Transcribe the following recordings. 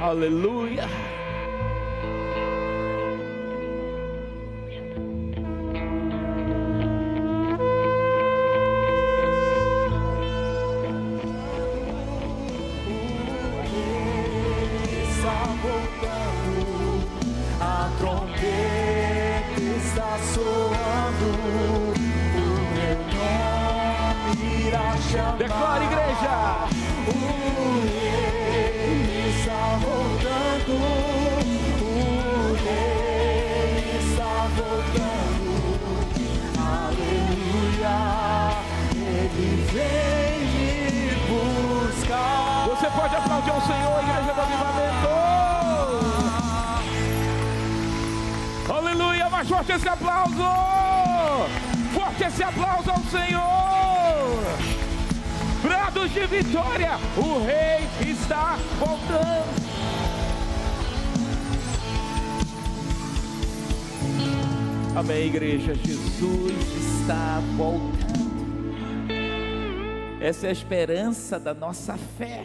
Aleluia. Declara, igreja. O rei está voltando. O rei está voltando. Aleluia. Ele vem me buscar. Você pode aplaudir ao Senhor, igreja do avivamento. Aleluia. Mais forte esse aplauso. Forte esse aplauso ao Senhor. Brados de vitória, o rei está voltando. Amém, igreja. Jesus está voltando. Essa é a esperança da nossa fé,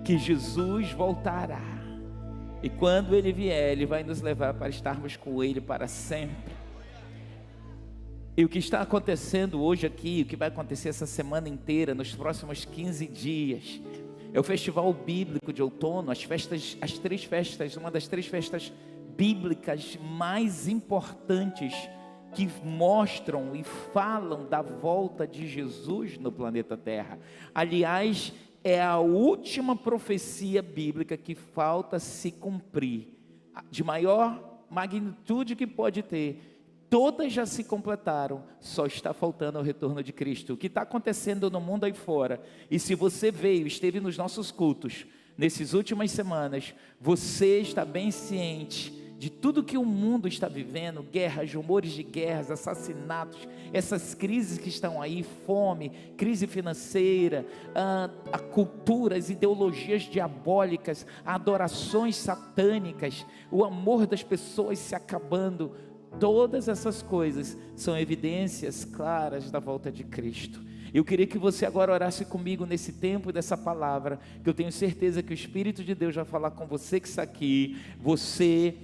que Jesus voltará. E quando Ele vier, Ele vai nos levar para estarmos com Ele para sempre. E o que está acontecendo hoje aqui, o que vai acontecer essa semana inteira, nos próximos 15 dias, é o Festival Bíblico de Outono, as três festas, uma das 3 festas bíblicas mais importantes, que mostram e falam da volta de Jesus no planeta Terra. Aliás, é a última profecia bíblica que falta se cumprir, de maior magnitude que pode ter. Todas já se completaram, só está faltando o retorno de Cristo. O que está acontecendo no mundo aí fora, e se você veio, esteve nos nossos cultos, nessas últimas semanas, você está bem ciente de tudo que o mundo está vivendo, guerras, rumores de guerras, assassinatos, essas crises que estão aí, fome, crise financeira, a cultura, as ideologias diabólicas, adorações satânicas, o amor das pessoas se acabando. Todas essas coisas são evidências claras da volta de Cristo. Eu queria que você agora orasse comigo nesse tempo dessa palavra, que eu tenho certeza que o Espírito de Deus vai falar com você que está aqui, você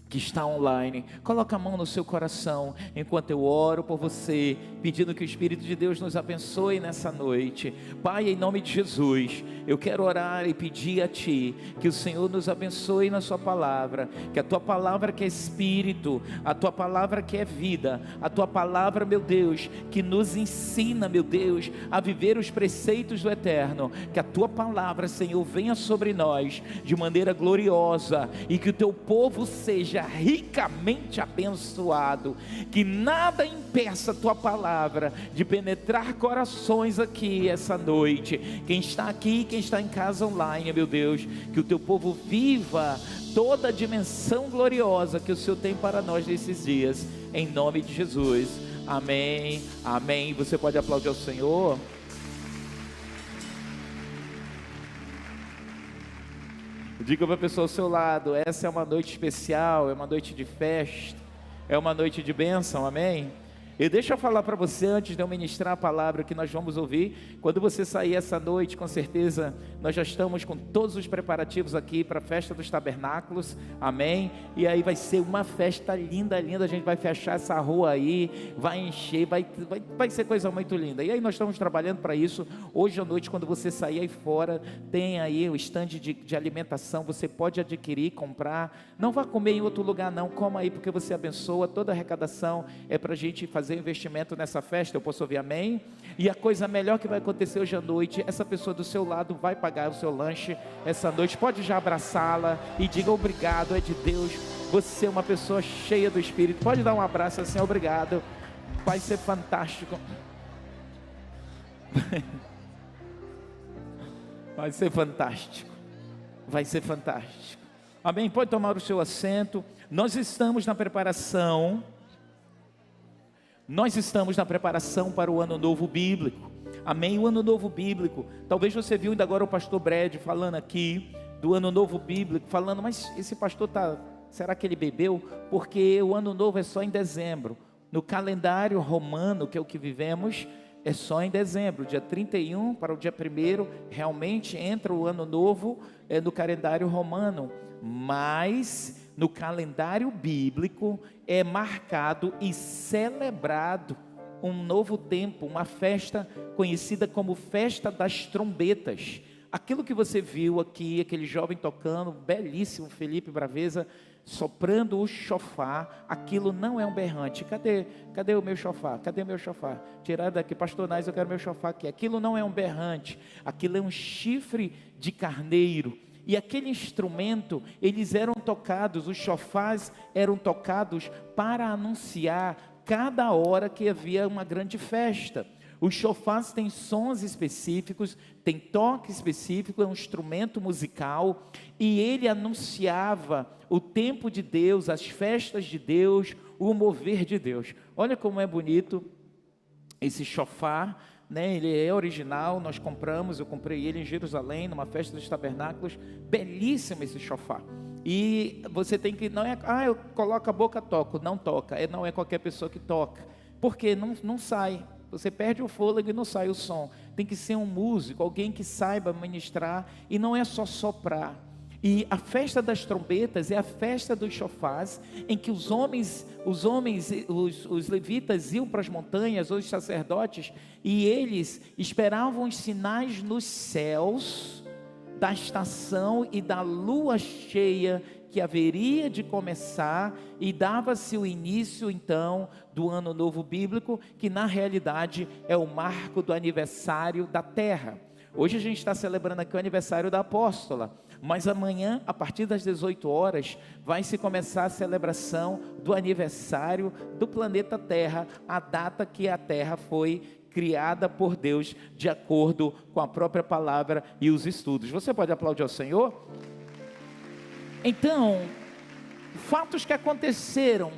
que está online. Coloca a mão no seu coração enquanto eu oro por você, pedindo que o Espírito de Deus nos abençoe nessa noite. Pai, em nome de Jesus, eu quero orar e pedir a Ti que o Senhor nos abençoe na Sua palavra, que a Tua palavra que é Espírito, a Tua palavra que é vida, a Tua palavra, meu Deus, que nos ensina, meu Deus, a viver os preceitos do Eterno, que a Tua palavra, Senhor, venha sobre nós de maneira gloriosa, e que o Teu povo seja ricamente abençoado, que nada impeça a Tua palavra de penetrar corações aqui essa noite. Quem está aqui, quem está em casa online, meu Deus, que o Teu povo viva toda a dimensão gloriosa que o Senhor tem para nós nesses dias, em nome de Jesus, amém, amém. Você pode aplaudir ao Senhor. Diga para a pessoa ao seu lado: essa é uma noite especial, é uma noite de festa, é uma noite de bênção, amém? E deixa eu falar para você, antes de eu ministrar a palavra que nós vamos ouvir, quando você sair essa noite, com certeza, nós já estamos com todos os preparativos aqui para a festa dos tabernáculos, amém? E aí vai ser uma festa linda, linda, a gente vai fechar essa rua aí, vai encher, vai ser coisa muito linda. E aí nós estamos trabalhando para isso. Hoje à noite, quando você sair aí fora, tem aí o stand de alimentação, você pode adquirir, comprar, não vá comer em outro lugar não, coma aí, porque você abençoa, toda a arrecadação é para a gente fazer investimento nessa festa. Eu posso ouvir amém? E a coisa melhor que vai acontecer hoje à noite, essa pessoa do seu lado vai pagar o seu lanche essa noite, pode já abraçá-la e diga obrigado, é de Deus, você é uma pessoa cheia do Espírito, pode dar um abraço assim, obrigado, vai ser fantástico, vai ser fantástico, vai ser fantástico, amém? Pode tomar o seu assento. Nós estamos na preparação para o Ano Novo Bíblico, amém? O Ano Novo Bíblico, talvez você viu ainda agora o pastor Brad falando aqui do Ano Novo Bíblico, falando, mas esse pastor será que ele bebeu? Porque o Ano Novo é só em dezembro, no calendário romano, que é o que vivemos, é só em dezembro, dia 31 para o dia 1º, realmente entra o ano novo no calendário romano, mas no calendário bíblico é marcado e celebrado um novo tempo, uma festa conhecida como Festa das Trombetas. Aquilo que você viu aqui, aquele jovem tocando, belíssimo, Felipe Braveza, soprando o chofar, aquilo não é um berrante. Cadê o meu chofar? Cadê meu chofar? Tirar daqui, pastor Nais, eu quero meu chofar aqui. Aquilo não é um berrante, aquilo é um chifre de carneiro. E aquele instrumento, eles eram tocados, os chofás eram tocados para anunciar cada hora que havia uma grande festa. Os chofás têm sons específicos, tem toque específico, é um instrumento musical, e ele anunciava o tempo de Deus, as festas de Deus, o mover de Deus. Olha como é bonito esse chofar, né? Ele é original, nós compramos, eu comprei ele em Jerusalém, numa festa dos tabernáculos, belíssimo esse chofar. E você tem que, não é, eu coloco a boca, toco, não toca, não é qualquer pessoa que toca, porque não sai. Você perde o fôlego e não sai o som. Tem que ser um músico, alguém que saiba ministrar, e não é só soprar. E a festa das trombetas é a festa dos chofás, em que os levitas iam para as montanhas, os sacerdotes, e eles esperavam os sinais nos céus da estação e da lua cheia que haveria de começar, e dava-se o início então do ano novo bíblico, que na realidade é o marco do aniversário da terra. Hoje a gente está celebrando aqui o aniversário da apóstola, mas amanhã, a partir das 18 horas, vai se começar a celebração do aniversário do planeta Terra, a data que a Terra foi criada por Deus, de acordo com a própria palavra e os estudos. Você pode aplaudir ao Senhor? Então, fatos que aconteceram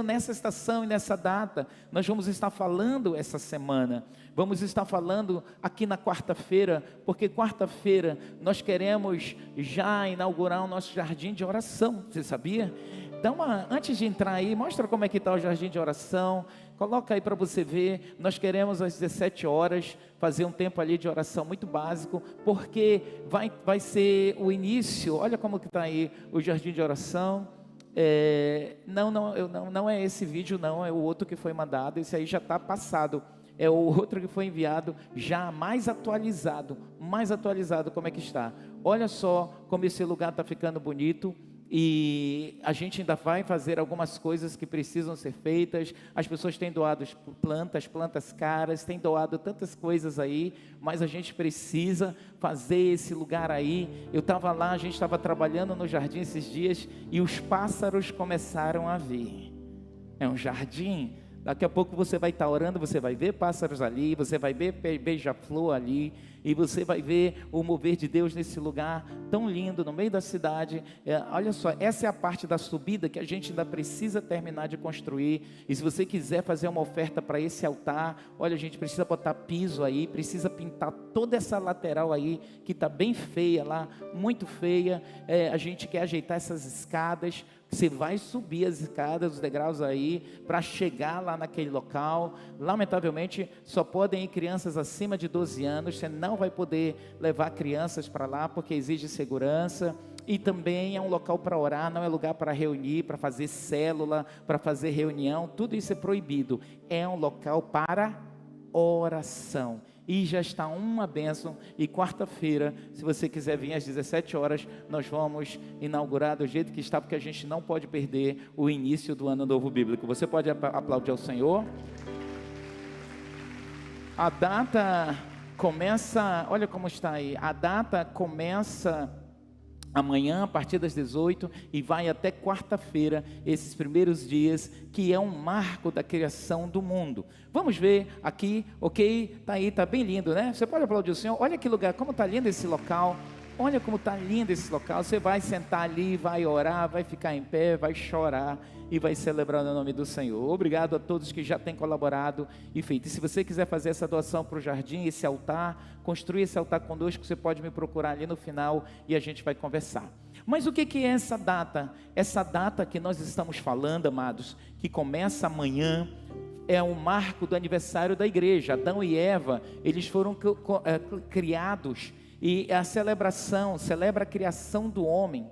nessa estação e nessa data, nós vamos estar falando essa semana. Vamos estar falando aqui na quarta-feira, porque quarta-feira nós queremos já inaugurar o nosso jardim de oração. Você sabia? Então, antes de entrar aí, mostra como é que está o jardim de oração. Coloca aí para você ver. Nós queremos às 17 horas fazer um tempo ali de oração muito básico, porque vai ser o início. Olha como que está aí o jardim de oração. Não é esse vídeo, não, é o outro que foi mandado. Esse aí já está passado, é o outro que foi enviado, já mais atualizado. Como é que está? Olha só como esse lugar está ficando bonito. E a gente ainda vai fazer algumas coisas que precisam ser feitas. As pessoas têm doado plantas caras, têm doado tantas coisas aí, mas a gente precisa fazer esse lugar aí. Eu estava lá, a gente estava trabalhando no jardim esses dias, e os pássaros começaram a vir. É um jardim. Daqui a pouco você vai estar orando, você vai ver pássaros ali, você vai ver beija-flor ali, e você vai ver o mover de Deus nesse lugar tão lindo, no meio da cidade. Olha só, essa é a parte da subida que a gente ainda precisa terminar de construir. E se você quiser fazer uma oferta para esse altar, olha, a gente precisa botar piso aí, precisa pintar toda essa lateral aí, que está bem feia lá, muito feia. A gente quer ajeitar essas escadas. Você vai subir as escadas, os degraus aí, para chegar lá naquele local. Lamentavelmente, só podem ir crianças acima de 12 anos. Você não vai poder levar crianças para lá, porque exige segurança. E também é um local para orar, não é lugar para reunir, para fazer célula, para fazer reunião. Tudo isso é proibido. É um local para oração. E já está uma bênção. E quarta-feira, se você quiser vir às 17 horas, nós vamos inaugurar do jeito que está, porque a gente não pode perder o início do ano novo bíblico. Você pode aplaudir ao Senhor? A data começa, olha como está aí, a data começa amanhã, a partir das 18, e vai até quarta-feira, esses primeiros dias, que é um marco da criação do mundo. Vamos ver aqui, ok? Está aí, está bem lindo, né? Você pode aplaudir o Senhor? Olha que lugar, como está lindo esse local. Olha como está lindo esse local. Você vai sentar ali, vai orar, vai ficar em pé, vai chorar e vai celebrar no nome do Senhor. Obrigado a todos que já têm colaborado e feito. E se você quiser fazer essa doação para o jardim, esse altar, construir esse altar conosco, você pode me procurar ali no final e a gente vai conversar. Mas o que é essa data? Essa data que nós estamos falando, amados, que começa amanhã, é um marco do aniversário da igreja. Adão e Eva, eles foram criados, e a celebração celebra a criação do homem,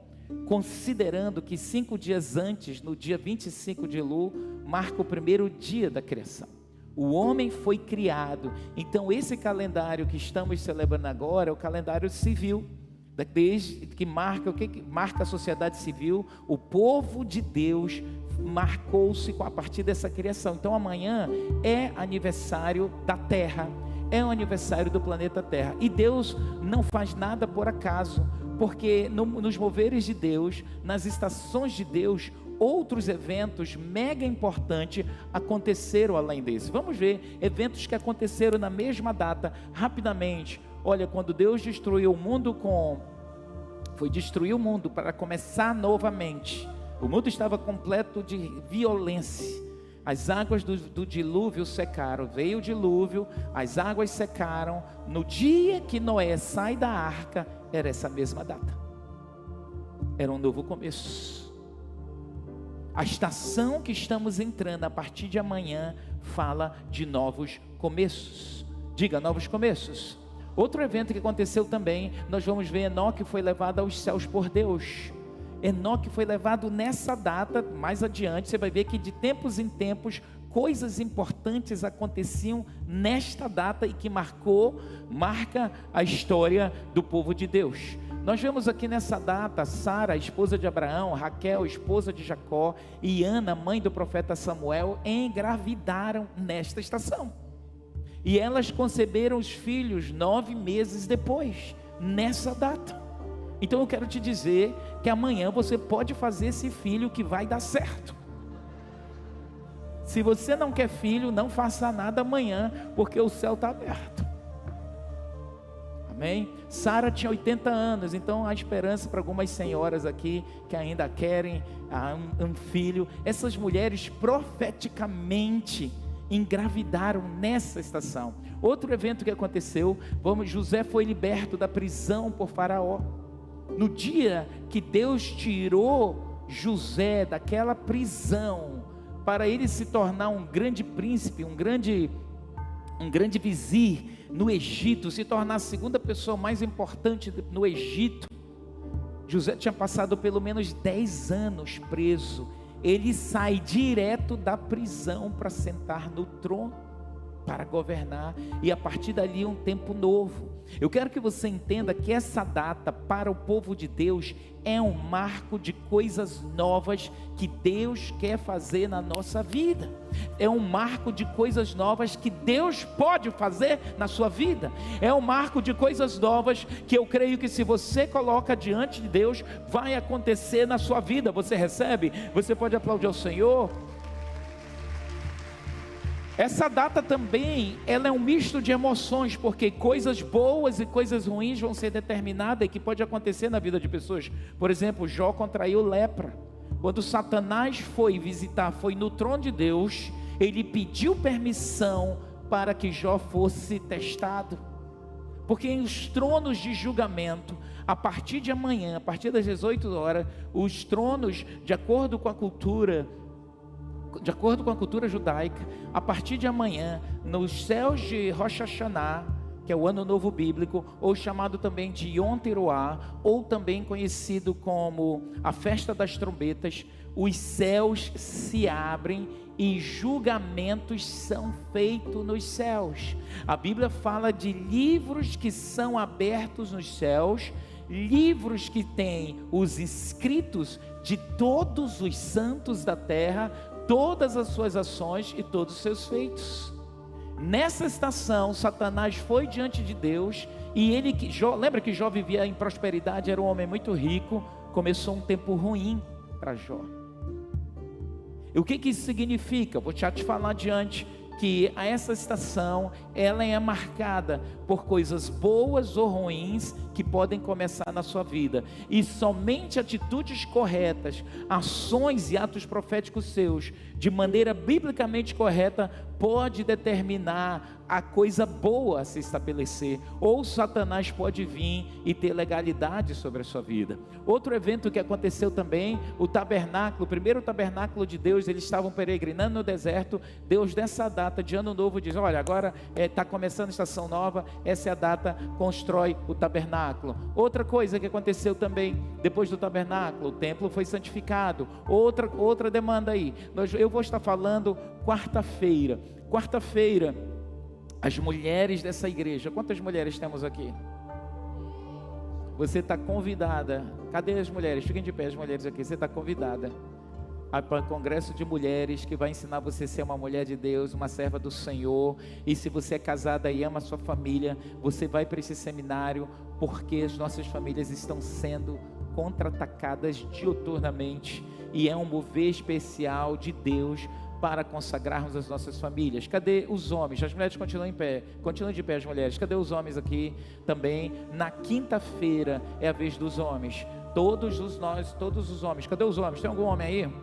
considerando que 5 dias antes, no dia 25 de Elul, marca o primeiro dia da criação. O homem foi criado. Então esse calendário que estamos celebrando agora é o calendário civil, desde que marca o que marca a sociedade civil. O povo de Deus marcou-se a partir dessa criação. Então amanhã é aniversário da Terra, é o aniversário do planeta Terra, e Deus não faz nada por acaso, porque nos moveres de Deus, nas estações de Deus, outros eventos mega importantes aconteceram além desse. Vamos ver eventos que aconteceram na mesma data, rapidamente. Olha, quando Deus destruiu o mundo foi destruir o mundo para começar novamente. O mundo estava completo de violência. As águas do dilúvio secaram, veio o dilúvio, as águas secaram. No dia que Noé sai da arca, era essa mesma data. Era um novo começo. A estação que estamos entrando a partir de amanhã fala de novos começos. Diga, novos começos. Outro evento que aconteceu também, nós vamos ver Enoque foi levado aos céus por Deus. Enoque foi levado nessa data. Mais adiante você vai ver que de tempos em tempos coisas importantes aconteciam nesta data, e que marca a história do povo de Deus. Nós vemos aqui nessa data Sara, esposa de Abraão, Raquel, esposa de Jacó, e Ana, mãe do profeta Samuel, engravidaram nesta estação, e elas conceberam os filhos 9 meses depois, nessa data. Então eu quero te dizer que amanhã você pode fazer esse filho que vai dar certo. Se você não quer filho, não faça nada amanhã, porque o céu está aberto. Amém? Sara tinha 80 anos, então há esperança para algumas senhoras aqui que ainda querem um filho. Essas mulheres profeticamente engravidaram nessa estação. Outro evento que aconteceu, José foi liberto da prisão por Faraó. No dia que Deus tirou José daquela prisão, para ele se tornar um grande príncipe, um grande vizir no Egito, se tornar a segunda pessoa mais importante no Egito. José tinha passado pelo menos 10 anos preso. Ele sai direto da prisão para sentar no trono, para governar, e a partir dali um tempo novo. Eu quero que você entenda que essa data para o povo de Deus é um marco de coisas novas que Deus quer fazer na nossa vida. É um marco de coisas novas que Deus pode fazer na sua vida. É um marco de coisas novas que eu creio que, se você coloca diante de Deus, vai acontecer na sua vida. Você recebe? Você pode aplaudir ao Senhor? Essa data também, ela é um misto de emoções, porque coisas boas e coisas ruins vão ser determinadas, e que pode acontecer na vida de pessoas. Por exemplo, Jó contraiu lepra. Quando Satanás foi no trono de Deus, ele pediu permissão para que Jó fosse testado. Porque em os tronos de julgamento, a partir de amanhã, a partir das 18 horas, os tronos, de acordo com a cultura judaica, a partir de amanhã, nos céus de Rosh Hashanah, que é o ano novo bíblico, ou chamado também de Yom Teruah, ou também conhecido como a festa das trombetas, os céus se abrem e julgamentos são feitos nos céus. A Bíblia fala de livros que são abertos nos céus, livros que têm os escritos de todos os santos da terra, todas as suas ações e todos os seus feitos. Nessa estação, Satanás foi diante de Deus, e lembra que Jó vivia em prosperidade, era um homem muito rico. Começou um tempo ruim para Jó. E o que isso significa? Vou já te falar adiante, que essa estação, ela é marcada por coisas boas ou ruins que podem começar na sua vida, e somente atitudes corretas, ações e atos proféticos seus, de maneira biblicamente correta, pode determinar a coisa boa a se estabelecer, ou Satanás pode vir e ter legalidade sobre a sua vida. Outro evento que aconteceu também, o tabernáculo, o primeiro tabernáculo de Deus, eles estavam peregrinando no deserto. Deus, nessa data de ano novo, diz: olha, agora está começando a estação nova, essa é a data, constrói o tabernáculo. Outra coisa que aconteceu também, depois do tabernáculo, o templo foi santificado. Outra demanda aí, eu vou estar falando quarta-feira, as mulheres dessa igreja. Quantas mulheres temos aqui? Você está convidada. Cadê as mulheres? Fiquem de pé, as mulheres aqui. Você está convidada para o congresso de mulheres, que vai ensinar você a ser uma mulher de Deus, uma serva do Senhor. E se você é casada e ama a sua família, você vai para esse seminário, porque as nossas famílias estão sendo contra-atacadas diuturnamente, e é um mover especial de Deus para consagrarmos as nossas famílias. Cadê os homens? As mulheres continuam em pé, continuam de pé as mulheres. Cadê os homens aqui também? Na quinta-feira é a vez dos homens. Todos os homens. Cadê os homens? Tem algum homem aí?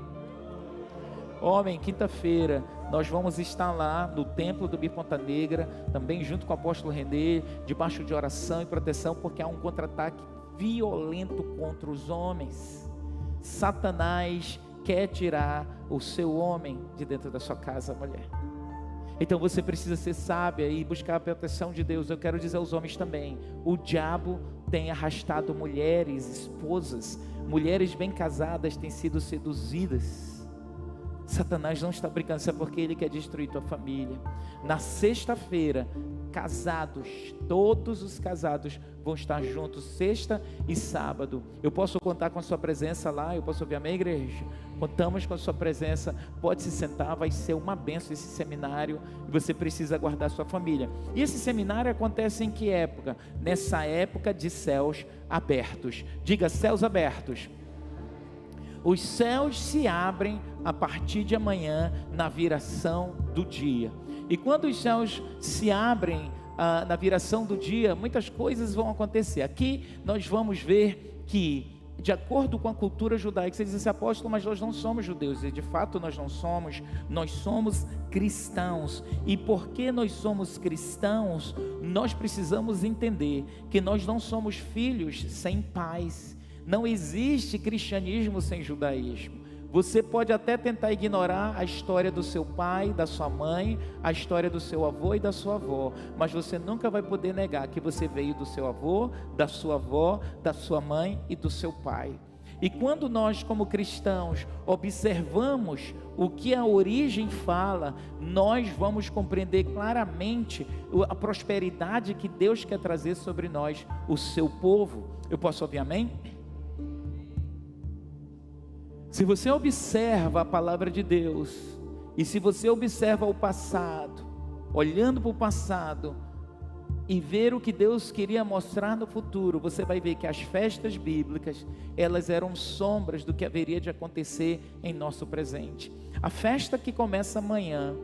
Homem, quinta-feira nós vamos estar lá no templo do Bir Ponta Negra, também junto com o apóstolo Renê, debaixo de oração e proteção, porque há um contra-ataque violento contra os homens. Satanás quer tirar o seu homem de dentro da sua casa, mulher. Então você precisa ser sábia e buscar a proteção de Deus. Eu quero dizer aos homens também: o diabo tem arrastado mulheres, esposas, mulheres bem casadas têm sido seduzidas. Satanás não está brincando, isso é porque ele quer destruir tua família. Na sexta-feira, casados, todos os casados vão estar juntos, sexta e sábado. Eu posso contar com a sua presença lá? Eu posso ouvir amém, igreja? Contamos com a sua presença. Pode se sentar, vai ser uma bênção esse seminário, e você precisa guardar a sua família. E esse seminário acontece em que época? Nessa época de céus abertos. Diga: céus abertos. Os céus se abrem a partir de amanhã, na viração do dia. E quando os céus se abrem na viração do dia, muitas coisas vão acontecer. Aqui nós vamos ver que, de acordo com a cultura judaica, você diz assim: apóstolo, mas nós não somos judeus. E de fato nós não somos, nós somos cristãos. E porque nós somos cristãos, nós precisamos entender que nós não somos filhos sem pais. Não existe cristianismo sem judaísmo. Você pode até tentar ignorar a história do seu pai, da sua mãe, a história do seu avô e da sua avó, mas você nunca vai poder negar que você veio do seu avô, da sua avó, da sua mãe e do seu pai. E quando nós, como cristãos, observamos o que a origem fala, nós vamos compreender claramente a prosperidade que Deus quer trazer sobre nós, o seu povo. Eu posso ouvir amém? Se você observa a palavra de Deus, e se você observa o passado, olhando para o passado, e ver o que Deus queria mostrar no futuro, você vai ver que as festas bíblicas, elas eram sombras do que haveria de acontecer em nosso presente. A festa que começa amanhã,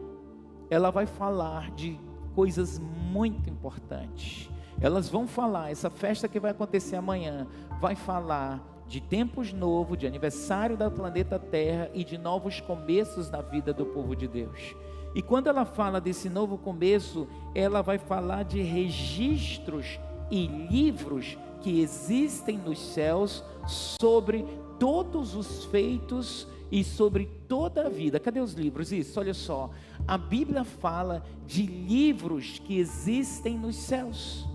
ela vai falar de coisas muito importantes. Elas vão falar, essa festa que vai acontecer amanhã, vai falar de tempos novos, de aniversário da planeta Terra e de novos começos na vida do povo de Deus. E quando ela fala desse novo começo, ela vai falar de registros e livros que existem nos céus sobre todos os feitos e sobre toda a vida. Cadê os livros? Isso, olha só. A Bíblia fala de livros que existem nos céus.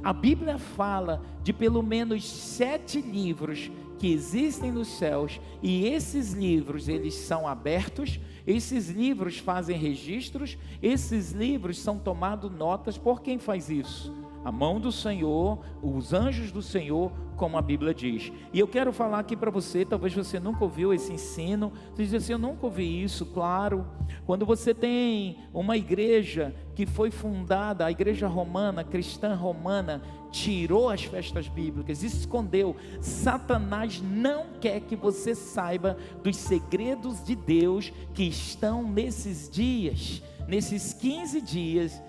A Bíblia fala de pelo menos 7 livros que existem nos céus, e esses livros, eles são abertos, esses livros fazem registros, esses livros são tomados notas. Por quem faz isso? A mão do Senhor, os anjos do Senhor, como a Bíblia diz. E eu quero falar aqui para você, talvez você nunca ouviu esse ensino, você diz assim: eu nunca ouvi isso. Claro, quando você tem uma igreja que foi fundada, a igreja romana, cristã romana, tirou as festas bíblicas, escondeu. Satanás não quer que você saiba dos segredos de Deus que estão nesses dias. nesses 15 dias,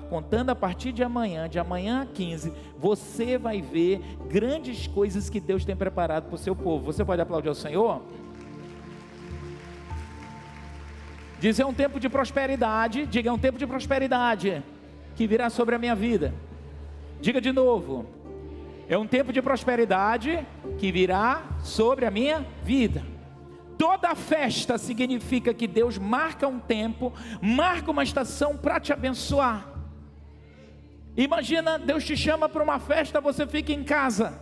contando a partir de amanhã a 15, você vai ver grandes coisas que Deus tem preparado para o seu povo. Você pode aplaudir ao Senhor? Diz: é um tempo de prosperidade. Diga: é um tempo de prosperidade que virá sobre a minha vida. Diga de novo: é um tempo de prosperidade que virá sobre a minha vida. Toda festa significa que Deus marca um tempo, marca uma estação para te abençoar. Imagina, Deus te chama para uma festa, você fica em casa,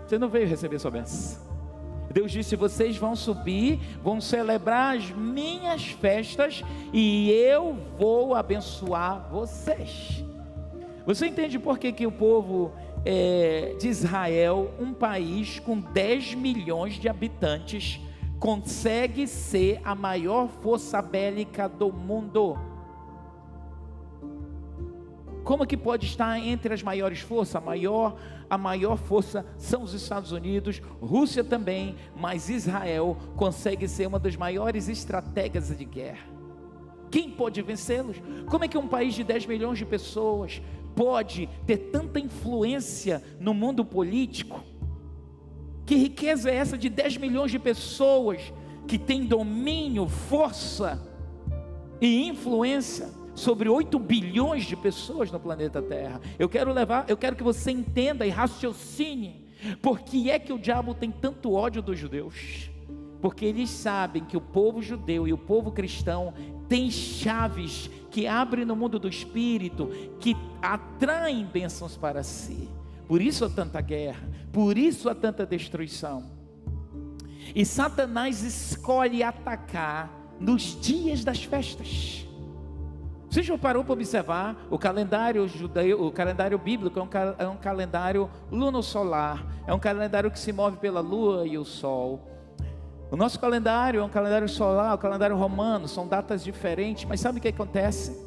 você não veio receber sua bênção. Deus disse: vocês vão subir, vão celebrar as minhas festas e eu vou abençoar vocês. Você entende por que o povo de Israel, um país com 10 milhões de habitantes, consegue ser a maior força bélica do mundo? Como que pode estar entre as maiores forças? A maior força são os Estados Unidos, Rússia também, mas Israel consegue ser uma das maiores estratégias de guerra. Quem pode vencê-los? Como é que um país de 10 milhões de pessoas pode ter tanta influência no mundo político? Que riqueza é essa de 10 milhões de pessoas que tem domínio, força e influência sobre 8 bilhões de pessoas no planeta Terra? Eu quero que você entenda e raciocine, por que é que o diabo tem tanto ódio dos judeus? Porque eles sabem que o povo judeu e o povo cristão tem chaves que abrem no mundo do espírito, que atraem bênçãos para si. Por isso há tanta guerra, por isso há tanta destruição. E Satanás escolhe atacar nos dias das festas. Você já parou para observar? O calendário judeu, o calendário bíblico é um calendário luno-solar, é um calendário que se move pela lua e o sol. O nosso calendário é um calendário solar, o calendário romano, são datas diferentes, mas sabe o que acontece?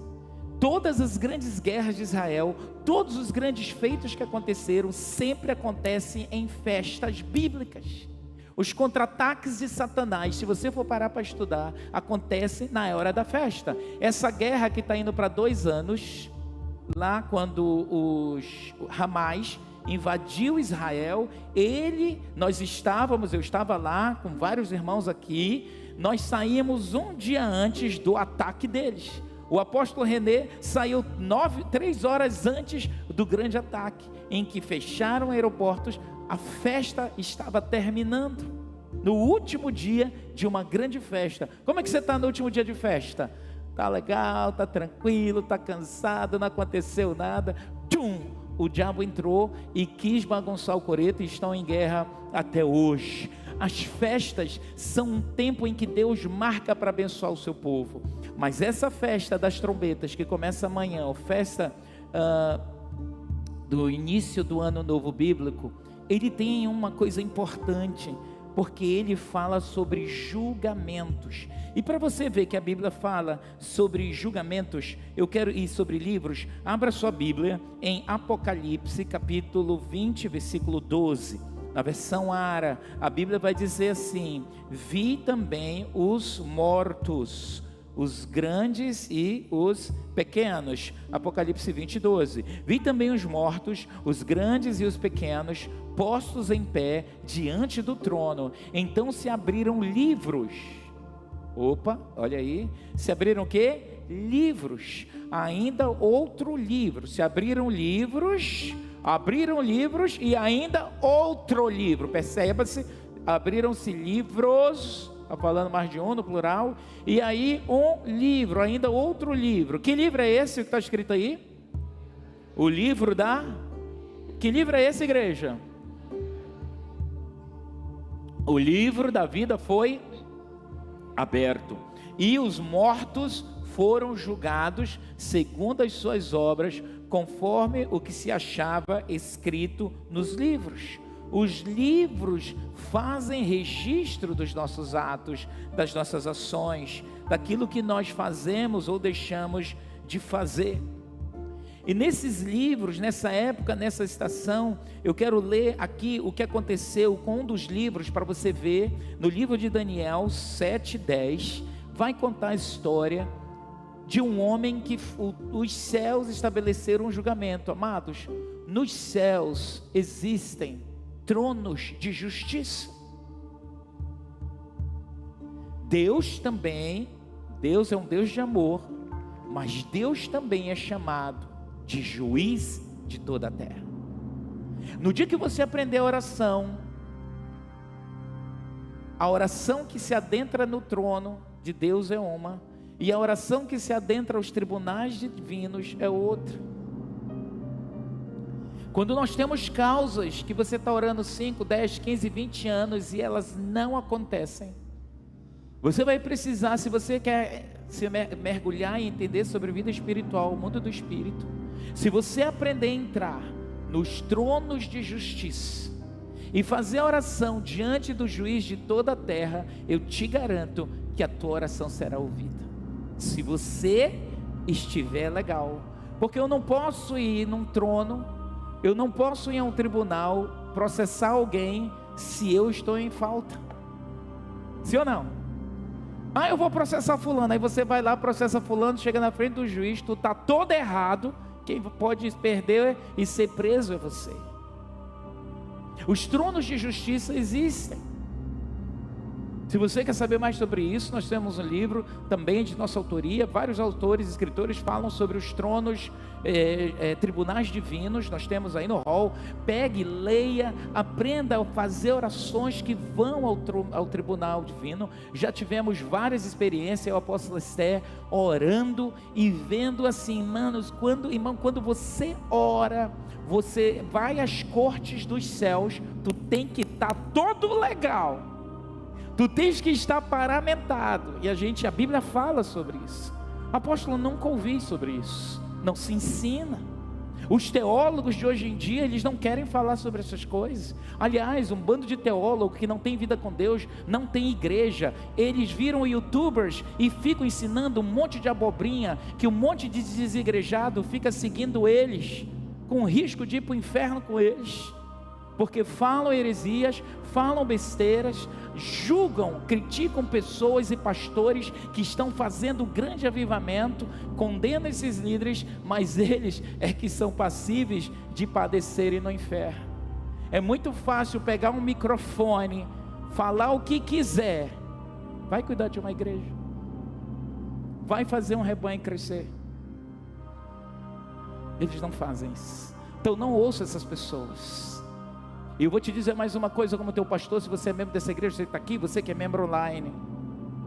Todas as grandes guerras de Israel, todos os grandes feitos que aconteceram, sempre acontecem em festas bíblicas. Os contra-ataques de Satanás, se você for parar para estudar, acontecem na hora da festa. Essa guerra que está indo para 2 anos, lá quando os Hamas invadiu Israel, eu estava lá com vários irmãos aqui, nós saímos um dia antes do ataque deles. O apóstolo René saiu 3 horas antes do grande ataque, em que fecharam aeroportos. A festa estava terminando, no último dia de uma grande festa. Como é que você está no último dia de festa? Está legal, está tranquilo, está cansado, não aconteceu nada. O diabo entrou e quis bagunçar o coreto, e estão em guerra até hoje. As festas são um tempo em que Deus marca para abençoar o seu povo. Mas essa festa das trombetas, que começa amanhã, a festa do início do ano novo bíblico, ele tem uma coisa importante, porque ele fala sobre julgamentos. E para você ver que a Bíblia fala sobre julgamentos, e sobre livros, abra sua Bíblia em Apocalipse capítulo 20, versículo 12. Na versão Ara, a Bíblia vai dizer assim: vi também os mortos, os grandes e os pequenos. Apocalipse 20, 12. Vi também os mortos, os grandes e os pequenos, postos em pé diante do trono. Então se abriram livros. Opa, olha aí. Se abriram o quê? Livros. Ainda outro livro. Se abriram livros e ainda outro livro. Perceba-se, abriram-se livros. Está falando mais de um no plural. E aí um livro, ainda outro livro. Que livro é esse que está escrito aí? O livro da... Que livro é esse, igreja? O livro da vida foi aberto. E os mortos foram julgados segundo as suas obras, conforme o que se achava escrito nos livros. Os livros fazem registro dos nossos atos, das nossas ações, daquilo que nós fazemos ou deixamos de fazer. E nesses livros, nessa época, nessa estação, eu quero ler aqui o que aconteceu com um dos livros, para você ver, no livro de Daniel 7:10, vai contar a história de um homem que os céus estabeleceram um julgamento. Amados, nos céus existem tronos de justiça. Deus é um Deus de amor, mas Deus também é chamado de juiz de toda a terra. No dia que você aprender a oração que se adentra no trono de Deus é uma, e a oração que se adentra aos tribunais divinos é outra. Quando nós temos causas que você está orando 5, 10, 15, 20 anos e elas não acontecem, você vai precisar, se você quer se mergulhar e entender sobre vida espiritual, o mundo do espírito, se você aprender a entrar nos tronos de justiça e fazer a oração diante do juiz de toda a terra, eu te garanto que a tua oração será ouvida, se você estiver legal. Porque eu não posso ir num trono, eu não posso ir a um tribunal processar alguém se eu estou em falta. Sim ou não? Eu vou processar fulano. Aí você vai lá, processa fulano, chega na frente do juiz, tu está todo errado. Quem pode perder e ser preso é você. Os tronos de justiça existem. Se você quer saber mais sobre isso, nós temos um livro também de nossa autoria. Vários autores e escritores falam sobre os tronos, tribunais divinos. Nós temos aí no hall. Pegue, leia, aprenda a fazer orações que vão ao tribunal divino. Já tivemos várias experiências. O apóstolo Esther orando e vendo assim, quando você ora, você vai às cortes dos céus, tu tem que estar todo legal. Tu tens que estar paramentado. E a Bíblia fala sobre isso. Apóstolo, nunca ouvi sobre isso. Não se ensina. Os teólogos de hoje em dia, eles não querem falar sobre essas coisas. Aliás, um bando de teólogos que não tem vida com Deus, não tem igreja. Eles viram youtubers e ficam ensinando um monte de abobrinha, que um monte de desigrejado fica seguindo eles, com risco de ir para o inferno com eles. Porque falam heresias, falam besteiras, julgam, criticam pessoas e pastores que estão fazendo um grande avivamento, condenam esses líderes, mas eles é que são passíveis de padecerem no inferno. É muito fácil pegar um microfone, falar o que quiser, vai cuidar de uma igreja, vai fazer um rebanho crescer. Eles não fazem isso. Então não ouça essas pessoas. E eu vou te dizer mais uma coisa como teu pastor, se você é membro dessa igreja, você está aqui, você que é membro online.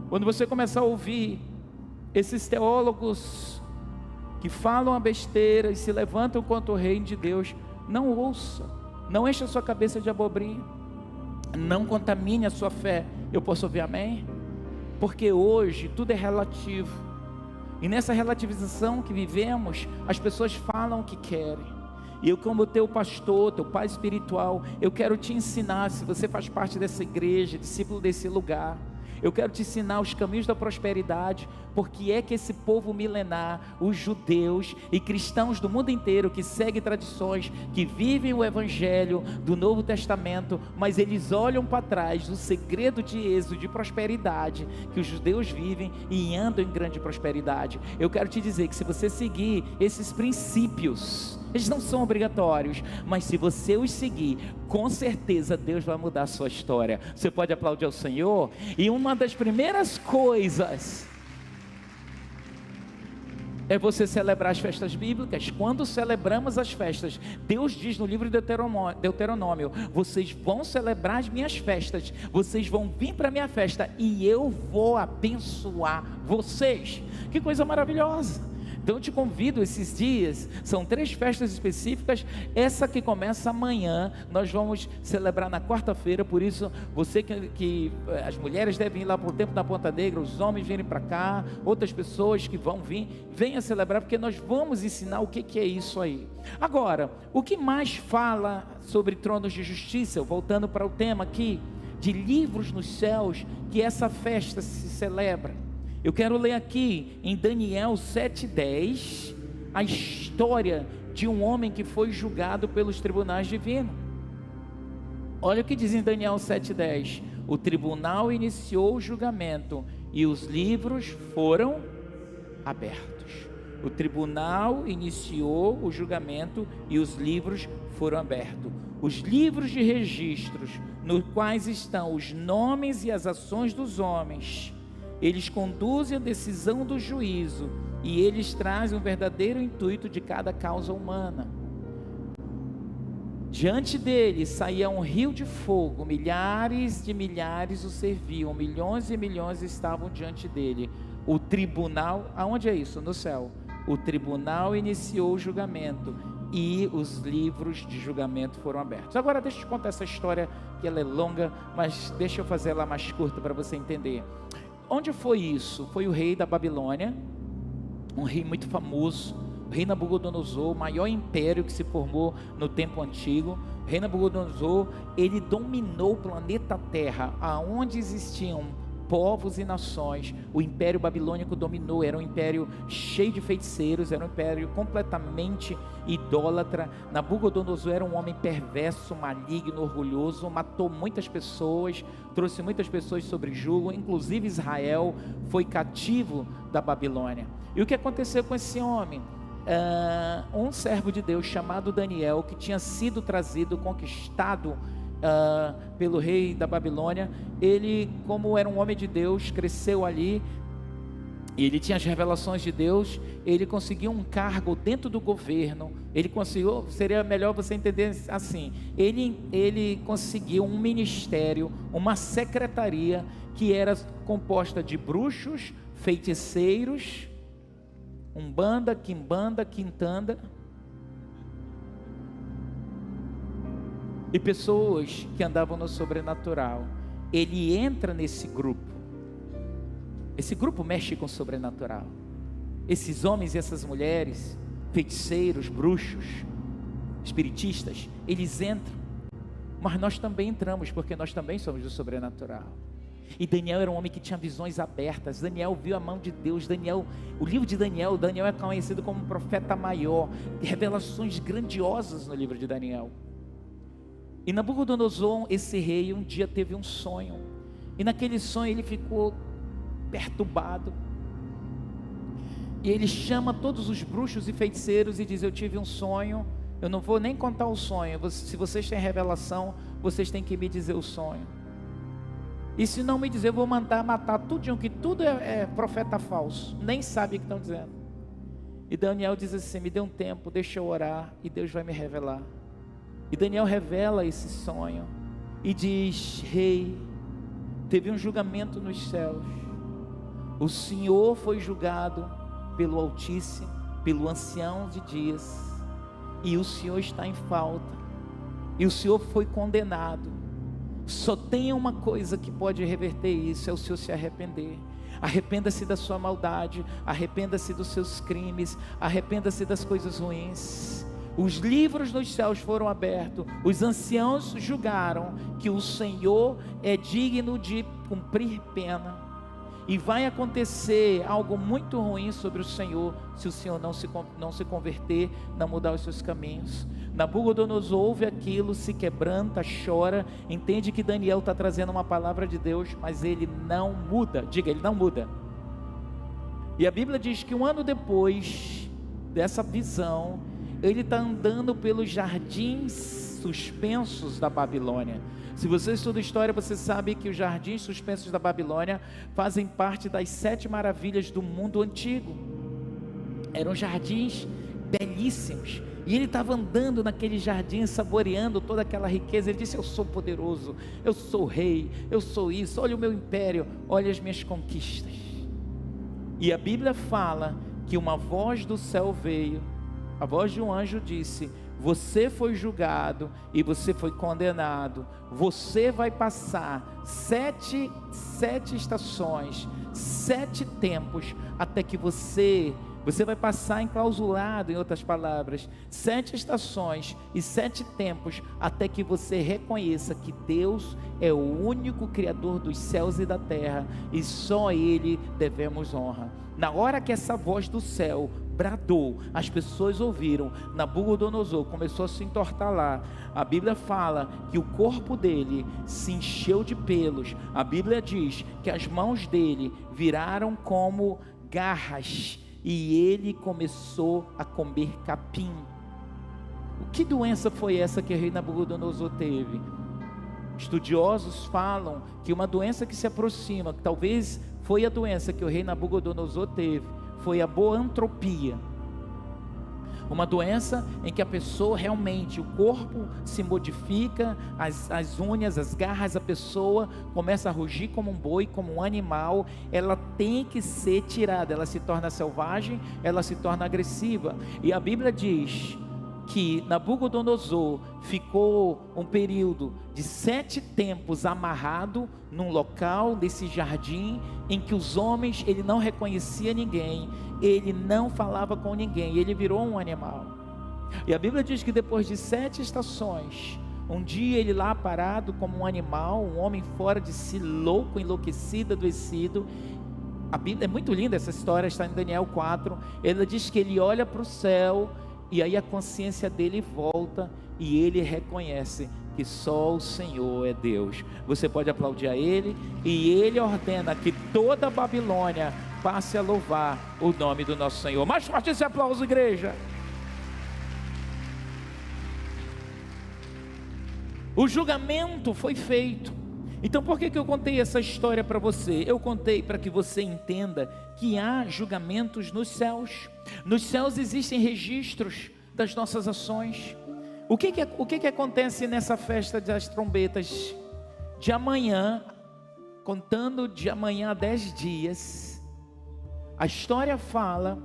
Quando você começar a ouvir esses teólogos que falam a besteira e se levantam contra o reino de Deus, não ouça, não encha a sua cabeça de abobrinha, não contamine a sua fé. Eu posso ouvir amém? Porque hoje tudo é relativo, e nessa relativização que vivemos, as pessoas falam o que querem. E eu, como teu pastor, teu pai espiritual, eu quero te ensinar, se você faz parte dessa igreja, discípulo desse lugar, eu quero te ensinar os caminhos da prosperidade, porque é que esse povo milenar, os judeus e cristãos do mundo inteiro, que seguem tradições, que vivem o evangelho do Novo Testamento, mas eles olham para trás, o segredo de êxito, de prosperidade, que os judeus vivem e andam em grande prosperidade. Eu quero te dizer que se você seguir esses princípios, eles não são obrigatórios, mas se você os seguir, com certeza Deus vai mudar a sua história. Você pode aplaudir ao Senhor? E uma das primeiras coisas é você celebrar as festas bíblicas. Quando celebramos as festas, Deus diz no livro de Deuteronômio: vocês vão celebrar as minhas festas, vocês vão vir para a minha festa e eu vou abençoar vocês. Que coisa maravilhosa! Então eu te convido, esses dias, são 3 festas específicas. Essa que começa amanhã, nós vamos celebrar na quarta-feira. Por isso, você que as mulheres devem ir lá para o Templo da Ponta Negra, os homens virem para cá, outras pessoas que vão vir, venham celebrar, porque nós vamos ensinar o que é isso aí. Agora, o que mais fala sobre tronos de justiça, voltando para o tema aqui, de livros nos céus, que essa festa se celebra. Eu quero ler aqui em Daniel 7:10 a história de um homem que foi julgado pelos tribunais divinos. Olha o que diz em Daniel 7:10: o tribunal iniciou o julgamento e os livros foram abertos. O tribunal iniciou o julgamento e os livros foram abertos. Os livros de registros, nos quais estão os nomes e as ações dos homens, eles conduzem a decisão do juízo e eles trazem o verdadeiro intuito de cada causa humana. Diante dele saía um rio de fogo, milhares de milhares o serviam, milhões e milhões estavam diante dele. O tribunal, aonde é isso? No céu. O tribunal iniciou o julgamento e os livros de julgamento foram abertos. Agora deixa eu te contar essa história, que ela é longa, mas deixa eu fazer ela mais curta para você entender. Onde foi isso? Foi o rei da Babilônia, um rei muito famoso, o rei Nabucodonosor, o maior império que se formou no tempo antigo. O rei Nabucodonosor, ele dominou o planeta Terra, aonde existiam povos e nações. O império babilônico dominou, era um império cheio de feiticeiros, era um império completamente idólatra. Nabucodonosor era um homem perverso, maligno, orgulhoso, matou muitas pessoas, trouxe muitas pessoas sobre jugo, inclusive Israel foi cativo da Babilônia. E o que aconteceu com esse homem? Um servo de Deus chamado Daniel, que tinha sido trazido, conquistado pelo rei da Babilônia, ele, como era um homem de Deus, cresceu ali, e ele tinha as revelações de Deus, ele conseguiu um cargo dentro do governo, ele conseguiu, seria melhor você entender assim, ele conseguiu um ministério, uma secretaria, que era composta de bruxos, feiticeiros, umbanda, quimbanda, quintanda, e pessoas que andavam no sobrenatural. Ele entra nesse grupo. Esse grupo mexe com o sobrenatural. Esses homens e essas mulheres, feiticeiros, bruxos, espiritistas, eles entram. Mas nós também entramos, porque nós também somos do sobrenatural. E Daniel era um homem que tinha visões abertas. Daniel viu a mão de Deus. O livro de Daniel é conhecido como um profeta maior. Revelações grandiosas no livro de Daniel. E Nabucodonosor, esse rei, um dia teve um sonho, e naquele sonho ele ficou perturbado, e ele chama todos os bruxos e feiticeiros e diz: eu tive um sonho, eu não vou nem contar o sonho, se vocês têm revelação, vocês têm que me dizer o sonho, e se não me dizer, eu vou mandar matar tudinho, que tudo é profeta falso, nem sabe o que estão dizendo. E Daniel diz assim: me dê um tempo, deixa eu orar, e Deus vai me revelar. E Daniel revela esse sonho e diz: rei, teve um julgamento nos céus, o Senhor foi julgado pelo Altíssimo, pelo Ancião de Dias, e o Senhor está em falta, e o Senhor foi condenado. Só tem uma coisa que pode reverter isso, é o Senhor se arrepender. Arrependa-se da sua maldade, arrependa-se dos seus crimes, arrependa-se das coisas ruins. Os livros nos céus foram abertos, os anciãos julgaram que o Senhor é digno de cumprir pena, e vai acontecer algo muito ruim sobre o Senhor, se o Senhor não se converter, não mudar os seus caminhos. Nabucodonosor ouve aquilo, se quebranta, chora, entende que Daniel está trazendo uma palavra de Deus, mas ele não muda. Diga, ele não muda. E a Bíblia diz que um ano depois dessa visão, ele está andando pelos jardins suspensos da Babilônia. Se você estuda história, você sabe que os jardins suspensos da Babilônia fazem parte das 7 maravilhas do mundo antigo. Eram jardins belíssimos, e ele estava andando naquele jardim, saboreando toda aquela riqueza. Ele disse: eu sou poderoso, eu sou rei, eu sou isso, olha o meu império, olha as minhas conquistas. E a Bíblia fala que uma voz do céu veio, a voz de um anjo disse: você foi julgado e você foi condenado, você vai passar sete estações, 7 tempos, até que você vai passar enclausulado, em outras palavras, 7 estações e 7 tempos, até que você reconheça que Deus é o único Criador dos céus e da terra, e só a Ele devemos honra. Na hora que essa voz do céu bradou, as pessoas ouviram, Nabucodonosor começou a se entortar. A Bíblia fala que o corpo dele se encheu de pelos. A Bíblia diz que as mãos dele viraram como garras e ele começou a comer capim. Que doença foi essa que o rei Nabucodonosor teve? Estudiosos falam que uma doença que se aproxima, que talvez foi a doença que o rei Nabucodonosor teve, foi a boantropia. Uma doença em que a pessoa realmente, o corpo se modifica, as unhas, as garras, a pessoa começa a rugir como um boi, como um animal. Ela tem que ser tirada, ela se torna selvagem, ela se torna agressiva. E a Bíblia diz que Nabucodonosor ficou um período de 7 tempos amarrado num local desse jardim, em que os homens, ele não reconhecia ninguém, ele não falava com ninguém, ele virou um animal. E a Bíblia diz que depois de 7 estações, um dia ele lá parado como um animal, um homem fora de si, louco, enlouquecido, adoecido. A Bíblia é muito linda, essa história está em Daniel 4, ela diz que ele olha para o céu, e aí a consciência dele volta, e ele reconhece que só o Senhor é Deus. Você pode aplaudir a ele, e ele ordena que toda a Babilônia passe a louvar o nome do nosso Senhor. Mais forte esse aplauso, igreja. O julgamento foi feito. Então por que eu contei essa história para você? Eu contei para que você entenda que há julgamentos nos céus. Nos céus existem registros das nossas ações. O que acontece nessa festa das trombetas? De amanhã, contando de amanhã a 10 dias, a história fala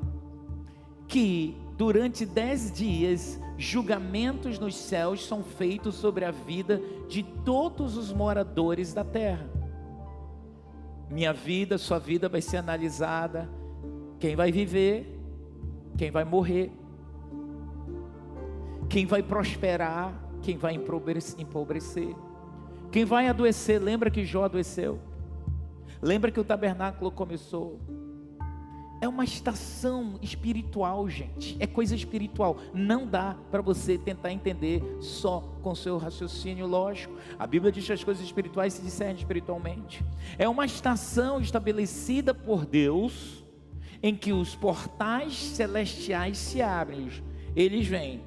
que durante 10 dias, julgamentos nos céus são feitos sobre a vida de todos os moradores da terra. Minha vida, sua vida vai ser analisada. Quem vai viver, quem vai morrer, quem vai prosperar, quem vai empobrecer, quem vai adoecer. Lembra que Jó adoeceu? Lembra que o tabernáculo começou? É uma estação espiritual, gente. É coisa espiritual. Não dá para você tentar entender só com seu raciocínio lógico. A Bíblia diz que as coisas espirituais se discernem espiritualmente. É uma estação estabelecida por Deus, em que os portais celestiais se abrem. Eles vêm.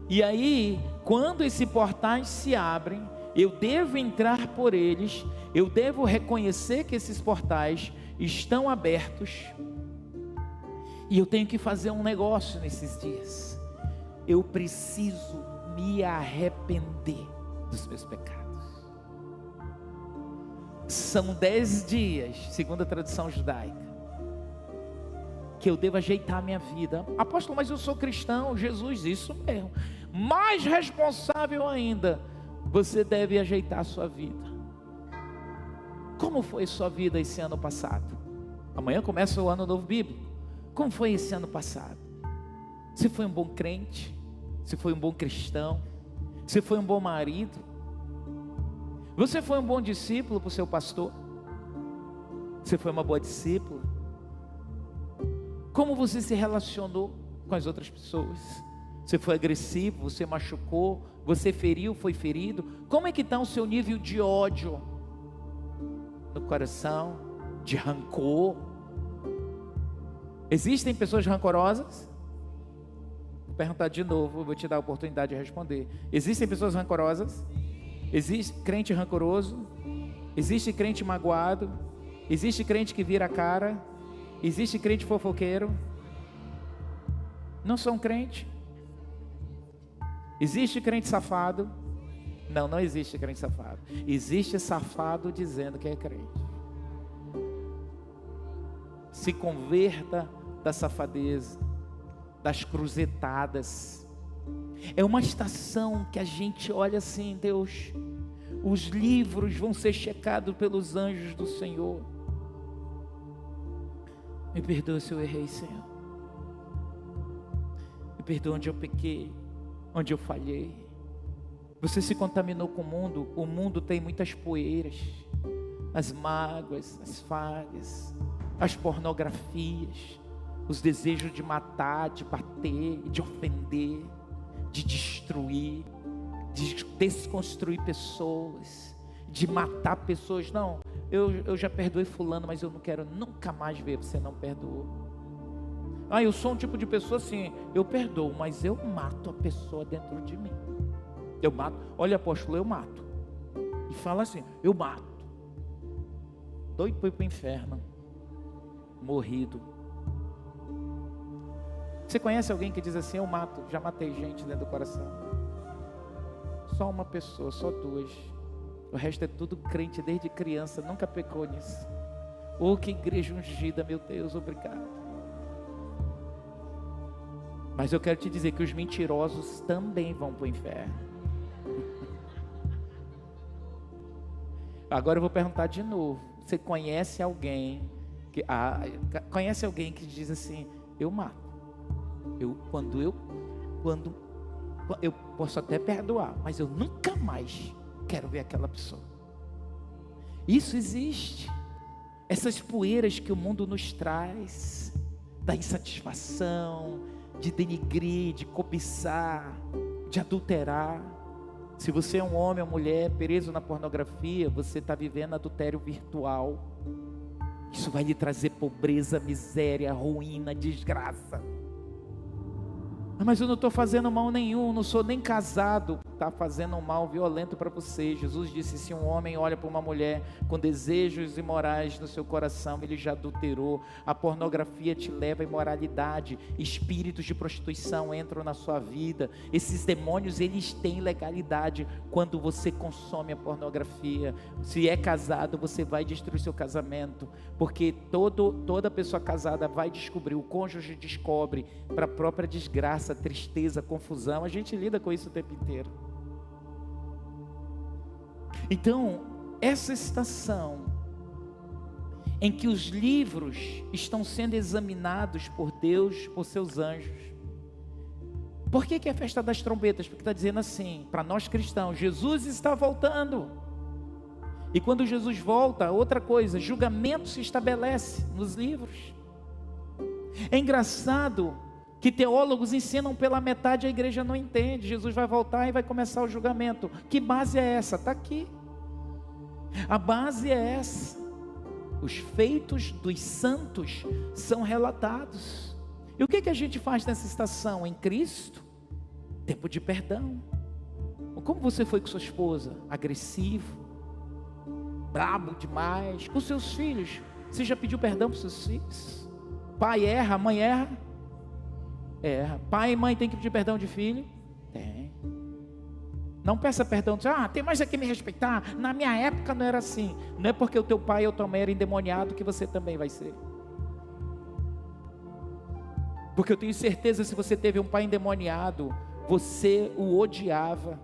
E aí, quando esses portais se abrem, eu devo entrar por eles. Eu devo reconhecer que esses portais estão abertos, e eu tenho que fazer um negócio nesses dias. Eu preciso me arrepender dos meus pecados. São 10 dias, segundo a tradição judaica, que eu devo ajeitar a minha vida. Apóstolo, mas eu sou cristão. Jesus, isso mesmo. Mais responsável ainda, você deve ajeitar a sua vida. Como foi sua vida esse ano passado? Amanhã começa o ano novo bíblico. Como foi esse ano passado? Você foi um bom crente? Você foi um bom cristão? Você foi um bom marido? Você foi um bom discípulo para o seu pastor? Você foi uma boa discípula? Como você se relacionou com as outras pessoas? Você foi agressivo? Você machucou? Você feriu? Foi ferido? Como é que está o seu nível de ódio no coração, de rancor? Existem pessoas rancorosas? Vou perguntar de novo, vou te dar a oportunidade de responder. Existem pessoas rancorosas? Existe crente rancoroso? Existe crente magoado? Existe crente que vira a cara? Existe crente fofoqueiro? Não são crente? Existe crente safado? Não existe crente safado. Existe safado dizendo que é crente. Se converta da safadeza, das cruzetadas. É uma estação que a gente olha assim, Deus, os livros vão ser checados pelos anjos do Senhor. Me perdoa se eu errei, Senhor. Me perdoa onde eu pequei, onde eu falhei. Você se contaminou com o mundo tem muitas poeiras, as mágoas, as falhas, as pornografias, os desejos de matar, de bater, de ofender, de destruir, de desconstruir pessoas, de matar pessoas. Não, eu já perdoei fulano, mas eu não quero nunca mais ver você não perdoou. Ah, eu sou um tipo de pessoa assim, eu perdoo, mas eu mato a pessoa dentro de mim. Eu mato, olha apóstolo, eu mato. E fala assim, eu mato. Doido para ir para o inferno. Morrido. Você conhece alguém que diz assim, eu mato, já matei gente dentro do coração? Só uma pessoa, só duas. O resto é tudo crente desde criança, nunca pecou nisso. Oh, que igreja ungida, meu Deus, obrigado. Mas eu quero te dizer que os mentirosos também vão para o inferno. Agora eu vou perguntar de novo. Você conhece alguém que diz assim, eu mato. Quando eu posso até perdoar, mas eu nunca mais quero ver aquela pessoa. Isso existe. Essas poeiras que o mundo nos traz, da insatisfação, de denigrir, de cobiçar, de adulterar. Se você é um homem ou mulher preso na pornografia, você está vivendo adultério virtual. Isso vai lhe trazer pobreza, miséria, ruína, desgraça. Mas eu não estou fazendo mal nenhum, não sou nem casado. Está fazendo um mal violento para você. Jesus disse, se um homem olha para uma mulher com desejos imorais no seu coração, ele já adulterou. A pornografia te leva à imoralidade. Espíritos de prostituição entram na sua vida. Esses demônios, eles têm legalidade quando você consome a pornografia. Se é casado, você vai destruir seu casamento, porque toda pessoa casada vai descobrir, o cônjuge descobre, para a própria desgraça, tristeza, confusão. A gente lida com isso o tempo inteiro. Então, essa estação em que os livros estão sendo examinados por Deus, por seus anjos. Por que é a festa das trombetas? Porque está dizendo assim, para nós cristãos, Jesus está voltando. E quando Jesus volta, outra coisa, julgamento se estabelece nos livros. É engraçado que teólogos ensinam pela metade, a igreja não entende. Jesus vai voltar e vai começar o julgamento. Que base é essa? Está aqui. A base é essa. Os feitos dos santos são relatados. E o que a gente faz nessa estação? Em Cristo, tempo de perdão. Como você foi com sua esposa? Agressivo, brabo demais. Com seus filhos, você já pediu perdão para os seus filhos? Pai erra, mãe erra? Erra. Pai e mãe tem que pedir perdão de filho? Tem. Não peça perdão, tem mais que me respeitar. Na minha época não era assim. Não é porque o teu pai ou tua mãe era endemoniado que você também vai ser. Porque eu tenho certeza, se você teve um pai endemoniado, você o odiava.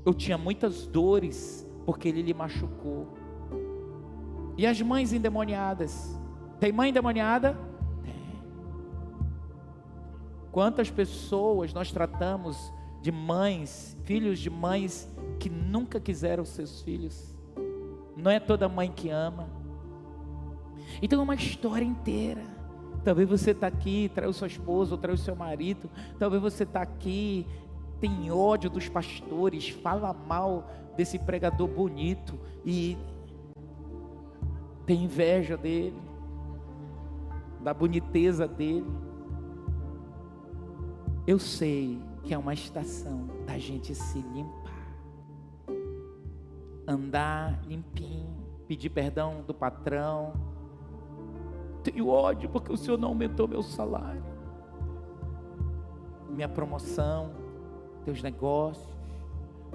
Eu tinha muitas dores porque ele lhe machucou. E as mães endemoniadas? Tem mãe endemoniada? Tem. Quantas pessoas nós tratamos de mães, filhos de mães que nunca quiseram seus filhos? Não é toda mãe que ama. Então é uma história inteira. Talvez você está aqui, traiu sua esposa, ou traiu seu marido. Talvez você está aqui, tem ódio dos pastores, fala mal desse pregador bonito e tem inveja dele, da boniteza dele. Eu sei que é uma estação da gente se limpar, andar limpinho, pedir perdão do patrão. Tenho ódio porque o Senhor não aumentou meu salário, minha promoção, teus negócios.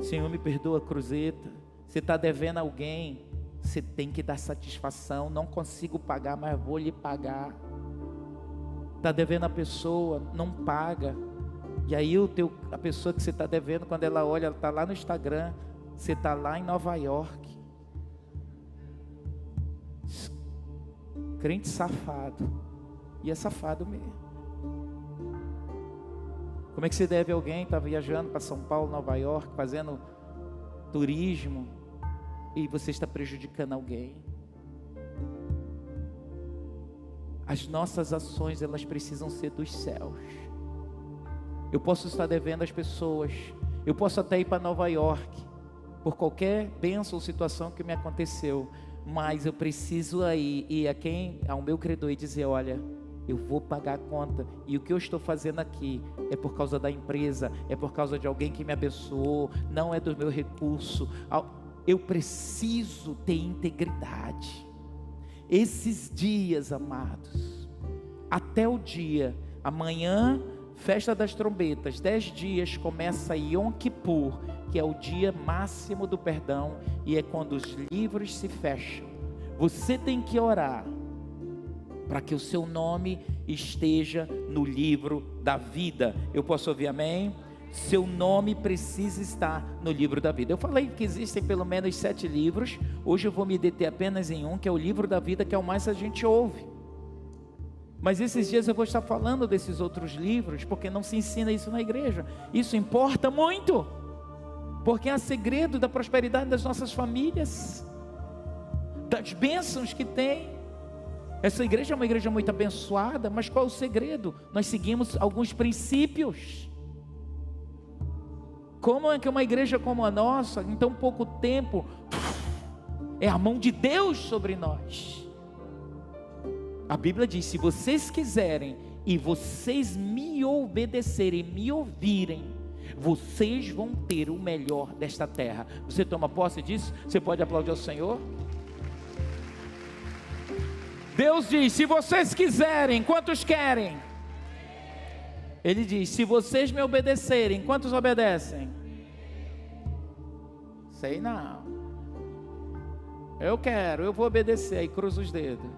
Senhor, me perdoa, cruzeta. Você está devendo a alguém, você tem que dar satisfação. Não consigo pagar, mas vou lhe pagar. Está devendo a pessoa, não paga. E aí a pessoa que você está devendo, quando ela olha, ela está lá no Instagram, você está lá em Nova York. Crente safado. E é safado mesmo. Como é que você deve a alguém? Está viajando para São Paulo, Nova York, fazendo turismo, e você está prejudicando alguém. As nossas ações, elas precisam ser dos céus. Eu posso estar devendo às pessoas, eu posso até ir para Nova York, por qualquer bênção ou situação que me aconteceu, mas eu preciso ir ao meu credor e dizer: olha, eu vou pagar a conta, e o que eu estou fazendo aqui é por causa da empresa, é por causa de alguém que me abençoou, não é do meu recurso. Eu preciso ter integridade. Esses dias, amados, até o dia, amanhã, festa das trombetas, 10 dias, começa Yom Kippur, que é o dia máximo do perdão, e é quando os livros se fecham. Você tem que orar para que o seu nome esteja no livro da vida. Eu posso ouvir amém? Seu nome precisa estar no livro da vida. Eu falei que existem pelo menos 7 livros. Hoje eu vou me deter apenas em um, que é o livro da vida, que é o mais a gente ouve. Mas esses dias eu vou estar falando desses outros livros, porque não se ensina isso na igreja. Isso importa muito, porque é o segredo da prosperidade das nossas famílias, das bênçãos que tem. Essa igreja é uma igreja muito abençoada, mas qual é o segredo? Nós seguimos alguns princípios. Como é que uma igreja como a nossa, em tão pouco tempo, é a mão de Deus sobre nós? A Bíblia diz: se vocês quiserem e vocês me obedecerem, me ouvirem, vocês vão ter o melhor desta terra. Você toma posse disso? Você pode aplaudir ao Senhor? Deus diz: se vocês quiserem, quantos querem? Ele diz: se vocês me obedecerem, quantos obedecem? Sei não. Eu quero, eu vou obedecer. Aí cruza os dedos.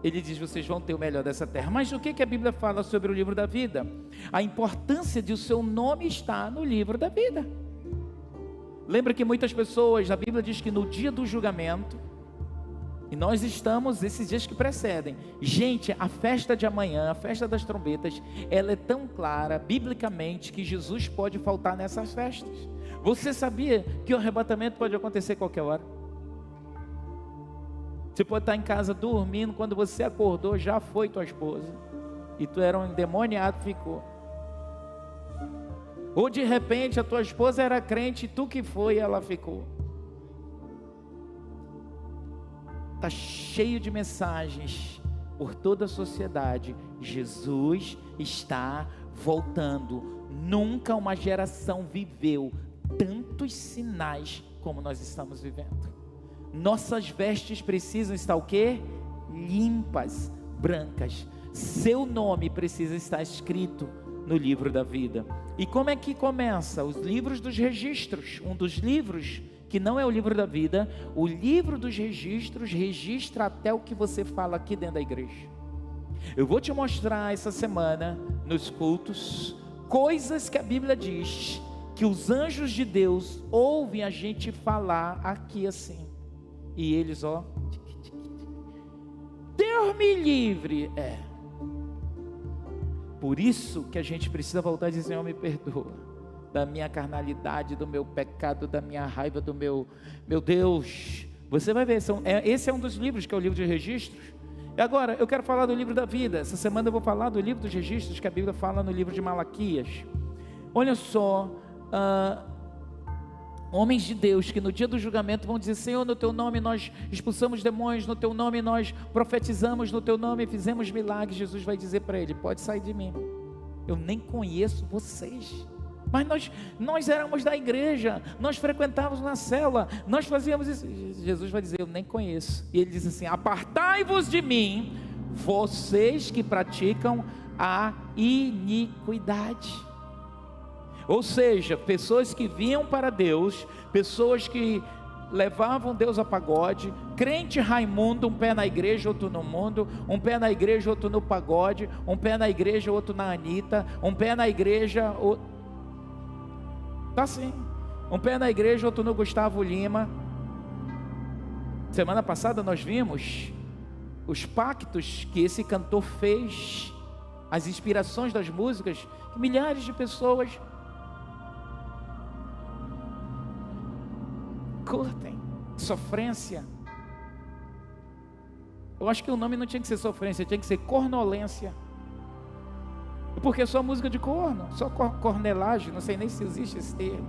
Ele diz: vocês vão ter o melhor dessa terra. Mas o que a Bíblia fala sobre o livro da vida? A importância de o seu nome estar no livro da vida. Lembra que muitas pessoas, a Bíblia diz que no dia do julgamento, e nós estamos esses dias que precedem, gente, a festa de amanhã, a festa das trombetas, ela é tão clara, biblicamente, que Jesus pode faltar nessas festas. Você sabia que o arrebatamento pode acontecer a qualquer hora? Você pode estar em casa dormindo, quando você acordou, já foi tua esposa, e tu era um endemoniado, ficou. Ou de repente a tua esposa era crente, e tu que foi, e ela ficou. Está cheio de mensagens por toda a sociedade. Jesus está voltando. Nunca uma geração viveu tantos sinais como nós estamos vivendo. Nossas vestes precisam estar o quê? Limpas, brancas. Seu nome precisa estar escrito no livro da vida. E como é que começa? Os livros dos registros. Um dos livros que não é o livro da vida, o livro dos registros registra até o que você fala aqui dentro da igreja. Eu vou te mostrar essa semana, nos cultos, coisas que a Bíblia diz, que os anjos de Deus ouvem a gente falar aqui assim, e eles, ó, Deus me livre, por isso que a gente precisa voltar e dizer: Senhor, me perdoa da minha carnalidade, do meu pecado, da minha raiva, do meu Deus. Você vai ver, esse é um dos livros, que é o livro de registros. E agora, eu quero falar do livro da vida. Essa semana eu vou falar do livro dos registros, que a Bíblia fala no livro de Malaquias. Olha só, homens de Deus, que no dia do julgamento vão dizer: Senhor, no teu nome nós expulsamos demônios, no teu nome nós profetizamos, no teu nome fizemos milagres. Jesus vai dizer para ele: pode sair de mim, eu nem conheço vocês. Mas nós éramos da igreja, nós frequentávamos na célula, nós fazíamos isso. Jesus vai dizer: eu nem conheço. E ele diz assim: apartai-vos de mim, vocês que praticam a iniquidade. Ou seja, pessoas que vinham para Deus, pessoas que levavam Deus a pagode, crente Raimundo, um pé na igreja, outro no mundo, um pé na igreja, outro no pagode, um pé na igreja, outro na Anitta, um pé na igreja, tá assim, um pé na igreja, outro no Gustavo Lima. Semana passada nós vimos os pactos que esse cantor fez, as inspirações das músicas, que milhares de pessoas curtem. Sofrência. Eu acho que o nome não tinha que ser sofrência, tinha que ser cornolência. Porque é só música de corno, só cornelagem, não sei nem se existe esse termo.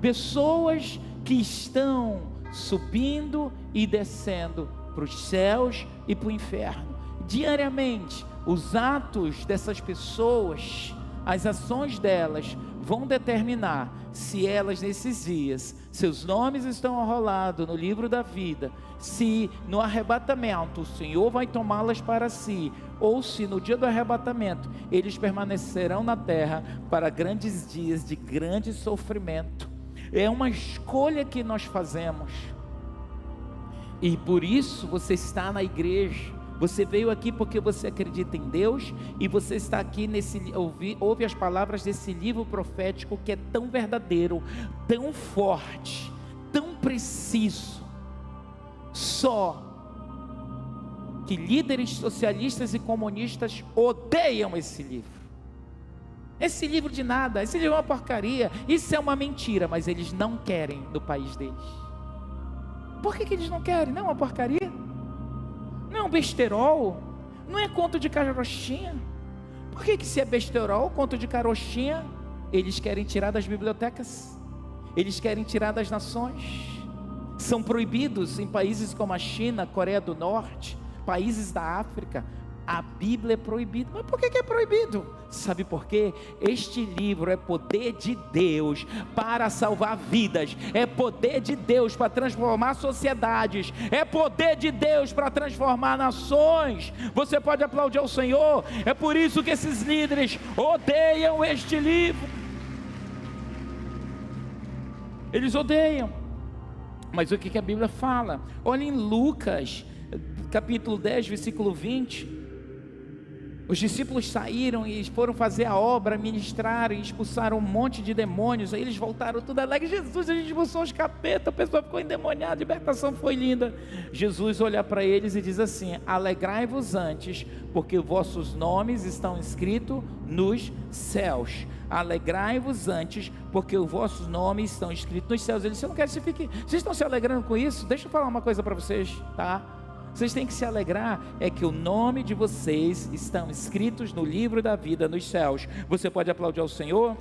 pessoas que estão subindo e descendo para os céus e para o inferno. Diariamente, os atos dessas pessoas, as ações delas, vão determinar se elas nesses dias, seus nomes estão arrolados no livro da vida, se no arrebatamento o Senhor vai tomá-las para si, ou se no dia do arrebatamento eles permanecerão na terra para grandes dias de grande sofrimento. É uma escolha que nós fazemos, e por isso você está na igreja. Você veio aqui porque você acredita em Deus, e você está aqui ouve as palavras desse livro profético que é tão verdadeiro, tão forte, tão preciso. Só que líderes socialistas e comunistas odeiam esse livro. Esse livro de nada, esse livro é uma porcaria, isso é uma mentira, mas eles não querem no país deles. Por que eles não querem? Não é uma porcaria? Não é um besterol? Não é conto de carochinha? Por que se é besterol, conto de carochinha, eles querem tirar das bibliotecas? Eles querem tirar das nações? São proibidos em países como a China, Coreia do Norte, países da África. A Bíblia é proibida. Mas por que é proibido? Sabe por quê? Este livro é poder de Deus para salvar vidas, é poder de Deus para transformar sociedades, é poder de Deus para transformar nações. Você pode aplaudir ao Senhor. É por isso que esses líderes odeiam este livro. Eles odeiam. Mas o que a Bíblia fala? Olha em Lucas capítulo 10, versículo 20. Os discípulos saíram e foram fazer a obra, ministraram e expulsaram um monte de demônios. Aí eles voltaram tudo alegre. Jesus, a gente expulsou os capetas, a pessoa ficou endemoniada, a libertação foi linda. Jesus olha para eles e diz assim: alegrai-vos antes, porque vossos nomes estão escritos nos céus. Alegrai-vos antes, porque os vossos nomes estão escritos nos céus. Ele disse: eu não quero que você fique. Vocês estão se alegrando com isso? Deixa eu falar uma coisa para vocês, tá? Vocês têm que se alegrar, é que o nome de vocês estão escritos no livro da vida nos céus. Você pode aplaudir ao Senhor?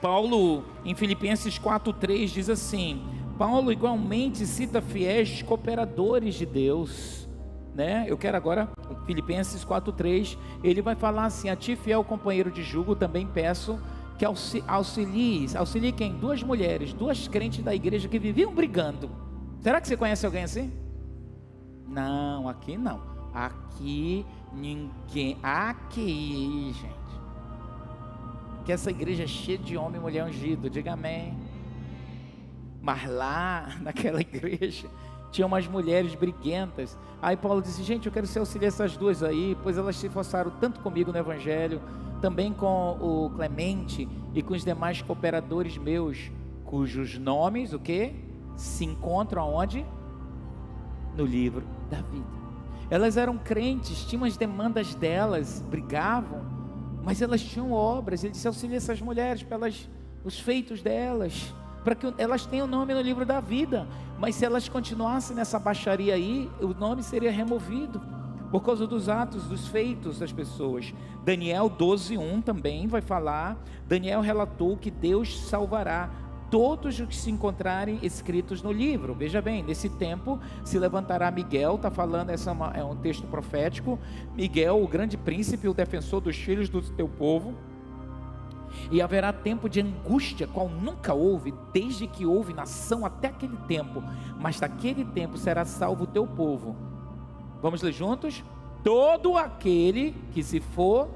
Paulo, em Filipenses 4:3, diz assim: Paulo igualmente cita fiéis cooperadores de Deus, né? Eu quero agora, Filipenses 4:3, ele vai falar assim: a ti, fiel companheiro de jugo, também peço que auxilie quem? Duas mulheres, duas crentes da igreja que viviam brigando. Será que você conhece alguém assim? Não, aqui não. Aqui ninguém. Aqui, gente. Que essa igreja é cheia de homem e mulher ungido. Diga amém. Mas lá, naquela igreja, tinha umas mulheres briguentas. Aí Paulo disse: gente, eu quero ser auxiliar essas duas aí, pois elas se esforçaram tanto comigo no evangelho, também com o Clemente e com os demais cooperadores meus, cujos nomes, o que? Se encontram aonde? No livro da vida. Elas eram crentes, tinham as demandas delas, brigavam, mas elas tinham obras. Ele disse: auxilia essas mulheres pelos os feitos delas, para que elas tenham o nome no livro da vida. Mas se elas continuassem nessa baixaria aí, o nome seria removido, por causa dos atos, dos feitos das pessoas. Daniel 12:1 também vai falar. Daniel relatou que Deus salvará todos os que se encontrarem escritos no livro. Veja bem, nesse tempo se levantará Miguel, está falando, é um texto profético. Miguel, o grande príncipe, o defensor dos filhos do teu povo. E haverá tempo de angústia, qual nunca houve, desde que houve nação até aquele tempo. Mas daquele tempo será salvo o teu povo. Vamos ler juntos? Todo aquele que se for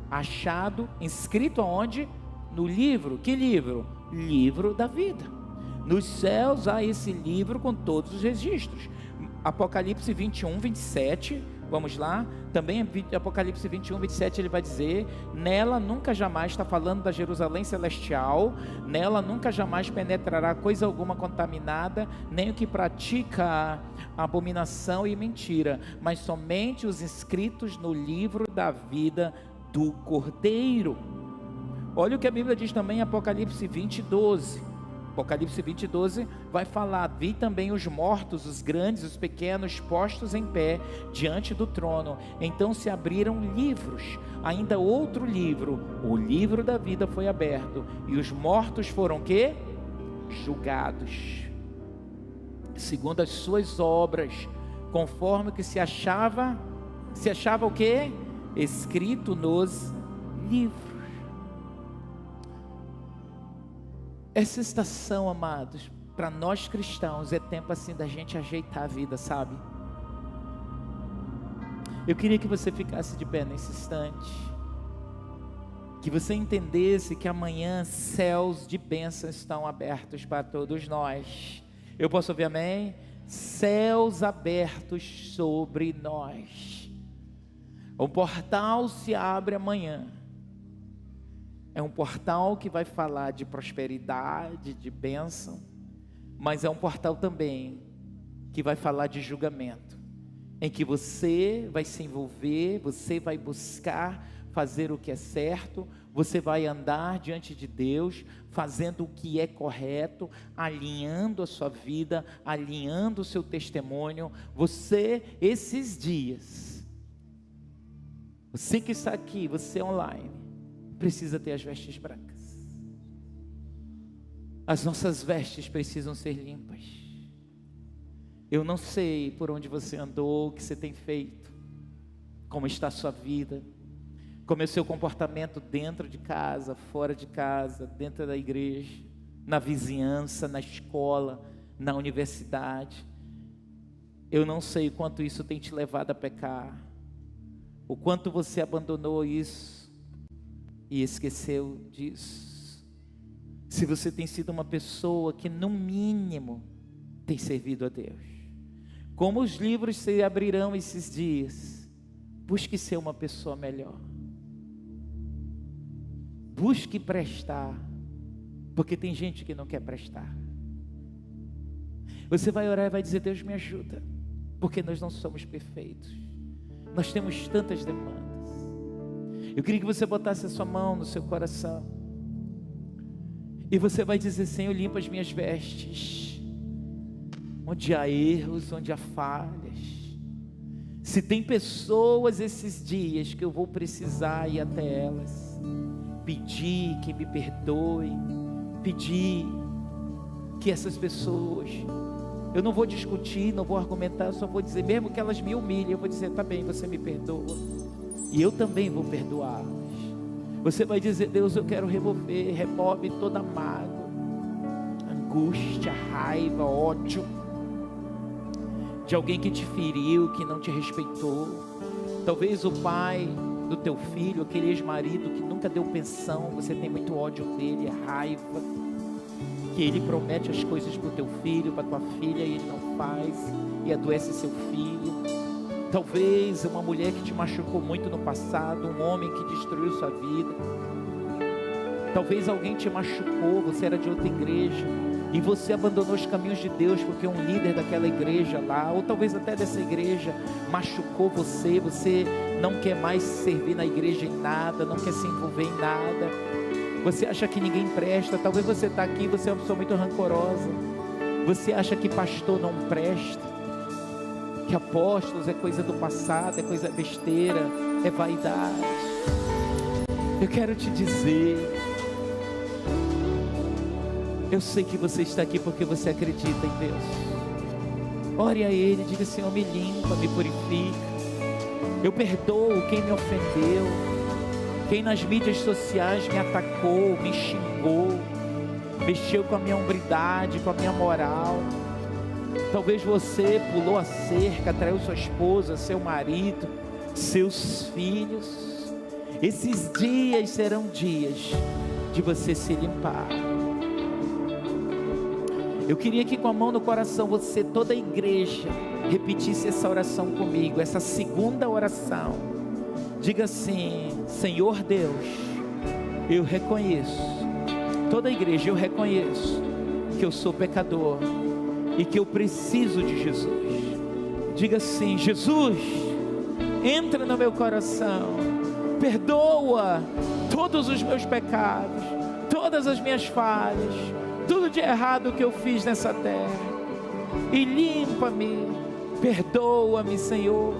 achado, inscrito aonde? No livro. Que livro? Livro da vida. Nos céus há esse livro com todos os registros. Apocalipse 21, 27, vamos lá. Também Apocalipse 21, 27, ele vai dizer: nela nunca jamais, está falando da Jerusalém celestial, nela nunca jamais penetrará coisa alguma contaminada, nem o que pratica abominação e mentira, mas somente os inscritos no livro da vida do Cordeiro. Olha o que a Bíblia diz também em Apocalipse 20, 12: Apocalipse 20:12 vai falar: vi também os mortos, os grandes, os pequenos, postos em pé diante do trono. Então se abriram livros, ainda outro livro, o livro da vida foi aberto, e os mortos foram o quê? Julgados, segundo as suas obras, conforme o que se achava o quê? Escrito nos livros. Essa estação, amados, para nós cristãos, é tempo assim da gente ajeitar a vida, sabe? Eu queria que você ficasse de pé nesse instante, que você entendesse que amanhã céus de bênçãos estão abertos para todos nós. Eu posso ouvir amém? Céus abertos sobre nós. O portal se abre amanhã. É um portal que vai falar de prosperidade, de bênção, mas é um portal também que vai falar de julgamento, em que você vai se envolver, você vai buscar fazer o que é certo, você vai andar diante de Deus, fazendo o que é correto, alinhando a sua vida, alinhando o seu testemunho. Você, esses dias, você que está aqui, você online, precisa ter as vestes brancas. As nossas vestes precisam ser limpas. Eu não sei por onde você andou, o que você tem feito, como está a sua vida, como é o seu comportamento dentro de casa, fora de casa, dentro da igreja, na vizinhança, na escola, na universidade. Eu não sei o quanto isso tem te levado a pecar, o quanto você abandonou isso e esqueceu disso. Se você tem sido uma pessoa que no mínimo tem servido a Deus, como os livros se abrirão esses dias, busque ser uma pessoa melhor, busque prestar, porque tem gente que não quer prestar. Você vai orar e vai dizer: Deus me ajuda, porque nós não somos perfeitos, nós temos tantas demandas. Eu queria que você botasse a sua mão no seu coração, e você vai dizer: Senhor, limpa as minhas vestes, onde há erros, onde há falhas. Se tem pessoas esses dias que eu vou precisar ir até elas, pedir que me perdoem, pedir que essas pessoas, eu não vou discutir, não vou argumentar, eu só vou dizer, mesmo que elas me humilhem, eu vou dizer: tá bem, você me perdoa, e eu também vou perdoá-las. Você vai dizer: Deus, eu quero remove toda mágoa, angústia, raiva, ódio de alguém que te feriu, que não te respeitou. Talvez o pai do teu filho, aquele ex-marido que nunca deu pensão, você tem muito ódio dele, raiva, que ele promete as coisas para o teu filho, para a tua filha, e ele não faz, e adoece seu filho. Talvez uma mulher que te machucou muito no passado, um homem que destruiu sua vida. Talvez alguém te machucou, você era de outra igreja, e você abandonou os caminhos de Deus, porque um líder daquela igreja lá, ou talvez até dessa igreja, machucou você, você não quer mais servir na igreja em nada, não quer se envolver em nada, você acha que ninguém presta. Talvez você está aqui, você é uma pessoa muito rancorosa, você acha que pastor não presta, que apóstolos é coisa do passado, é coisa besteira, é vaidade. Eu quero te dizer, eu sei que você está aqui porque você acredita em Deus. Ore a Ele, diga: Senhor, me limpa, me purifica, eu perdoo quem me ofendeu, quem nas mídias sociais me atacou, me xingou, mexeu com a minha hombridade, com a minha moral. Talvez você pulou a cerca, traiu sua esposa, seu marido, seus filhos. Esses dias serão dias de você se limpar. Eu queria que com a mão no coração você, toda a igreja, repetisse essa oração comigo, essa segunda oração. Diga assim: Senhor Deus, eu reconheço, toda a igreja, eu reconheço que eu sou pecador e que eu preciso de Jesus. Diga assim: Jesus, entra no meu coração, perdoa todos os meus pecados, todas as minhas falhas, tudo de errado que eu fiz nessa terra, e limpa-me, perdoa-me, Senhor,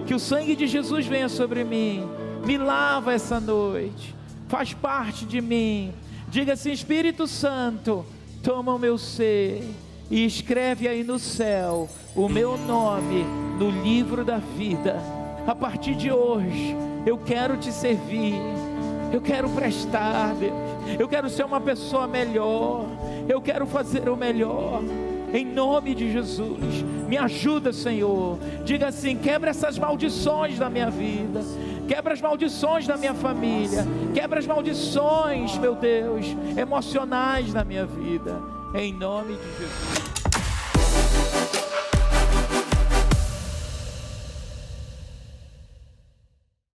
que o sangue de Jesus venha sobre mim, me lava essa noite, faz parte de mim. Diga assim: Espírito Santo, toma o meu ser e escreve aí no céu o meu nome no livro da vida. A partir de hoje eu quero te servir, eu quero prestar, Deus, eu quero ser uma pessoa melhor, eu quero fazer o melhor, em nome de Jesus. Me ajuda, Senhor. Diga assim: quebra essas maldições da minha vida, quebra as maldições da minha família, quebra as maldições, meu Deus, emocionais na minha vida, em nome de Jesus.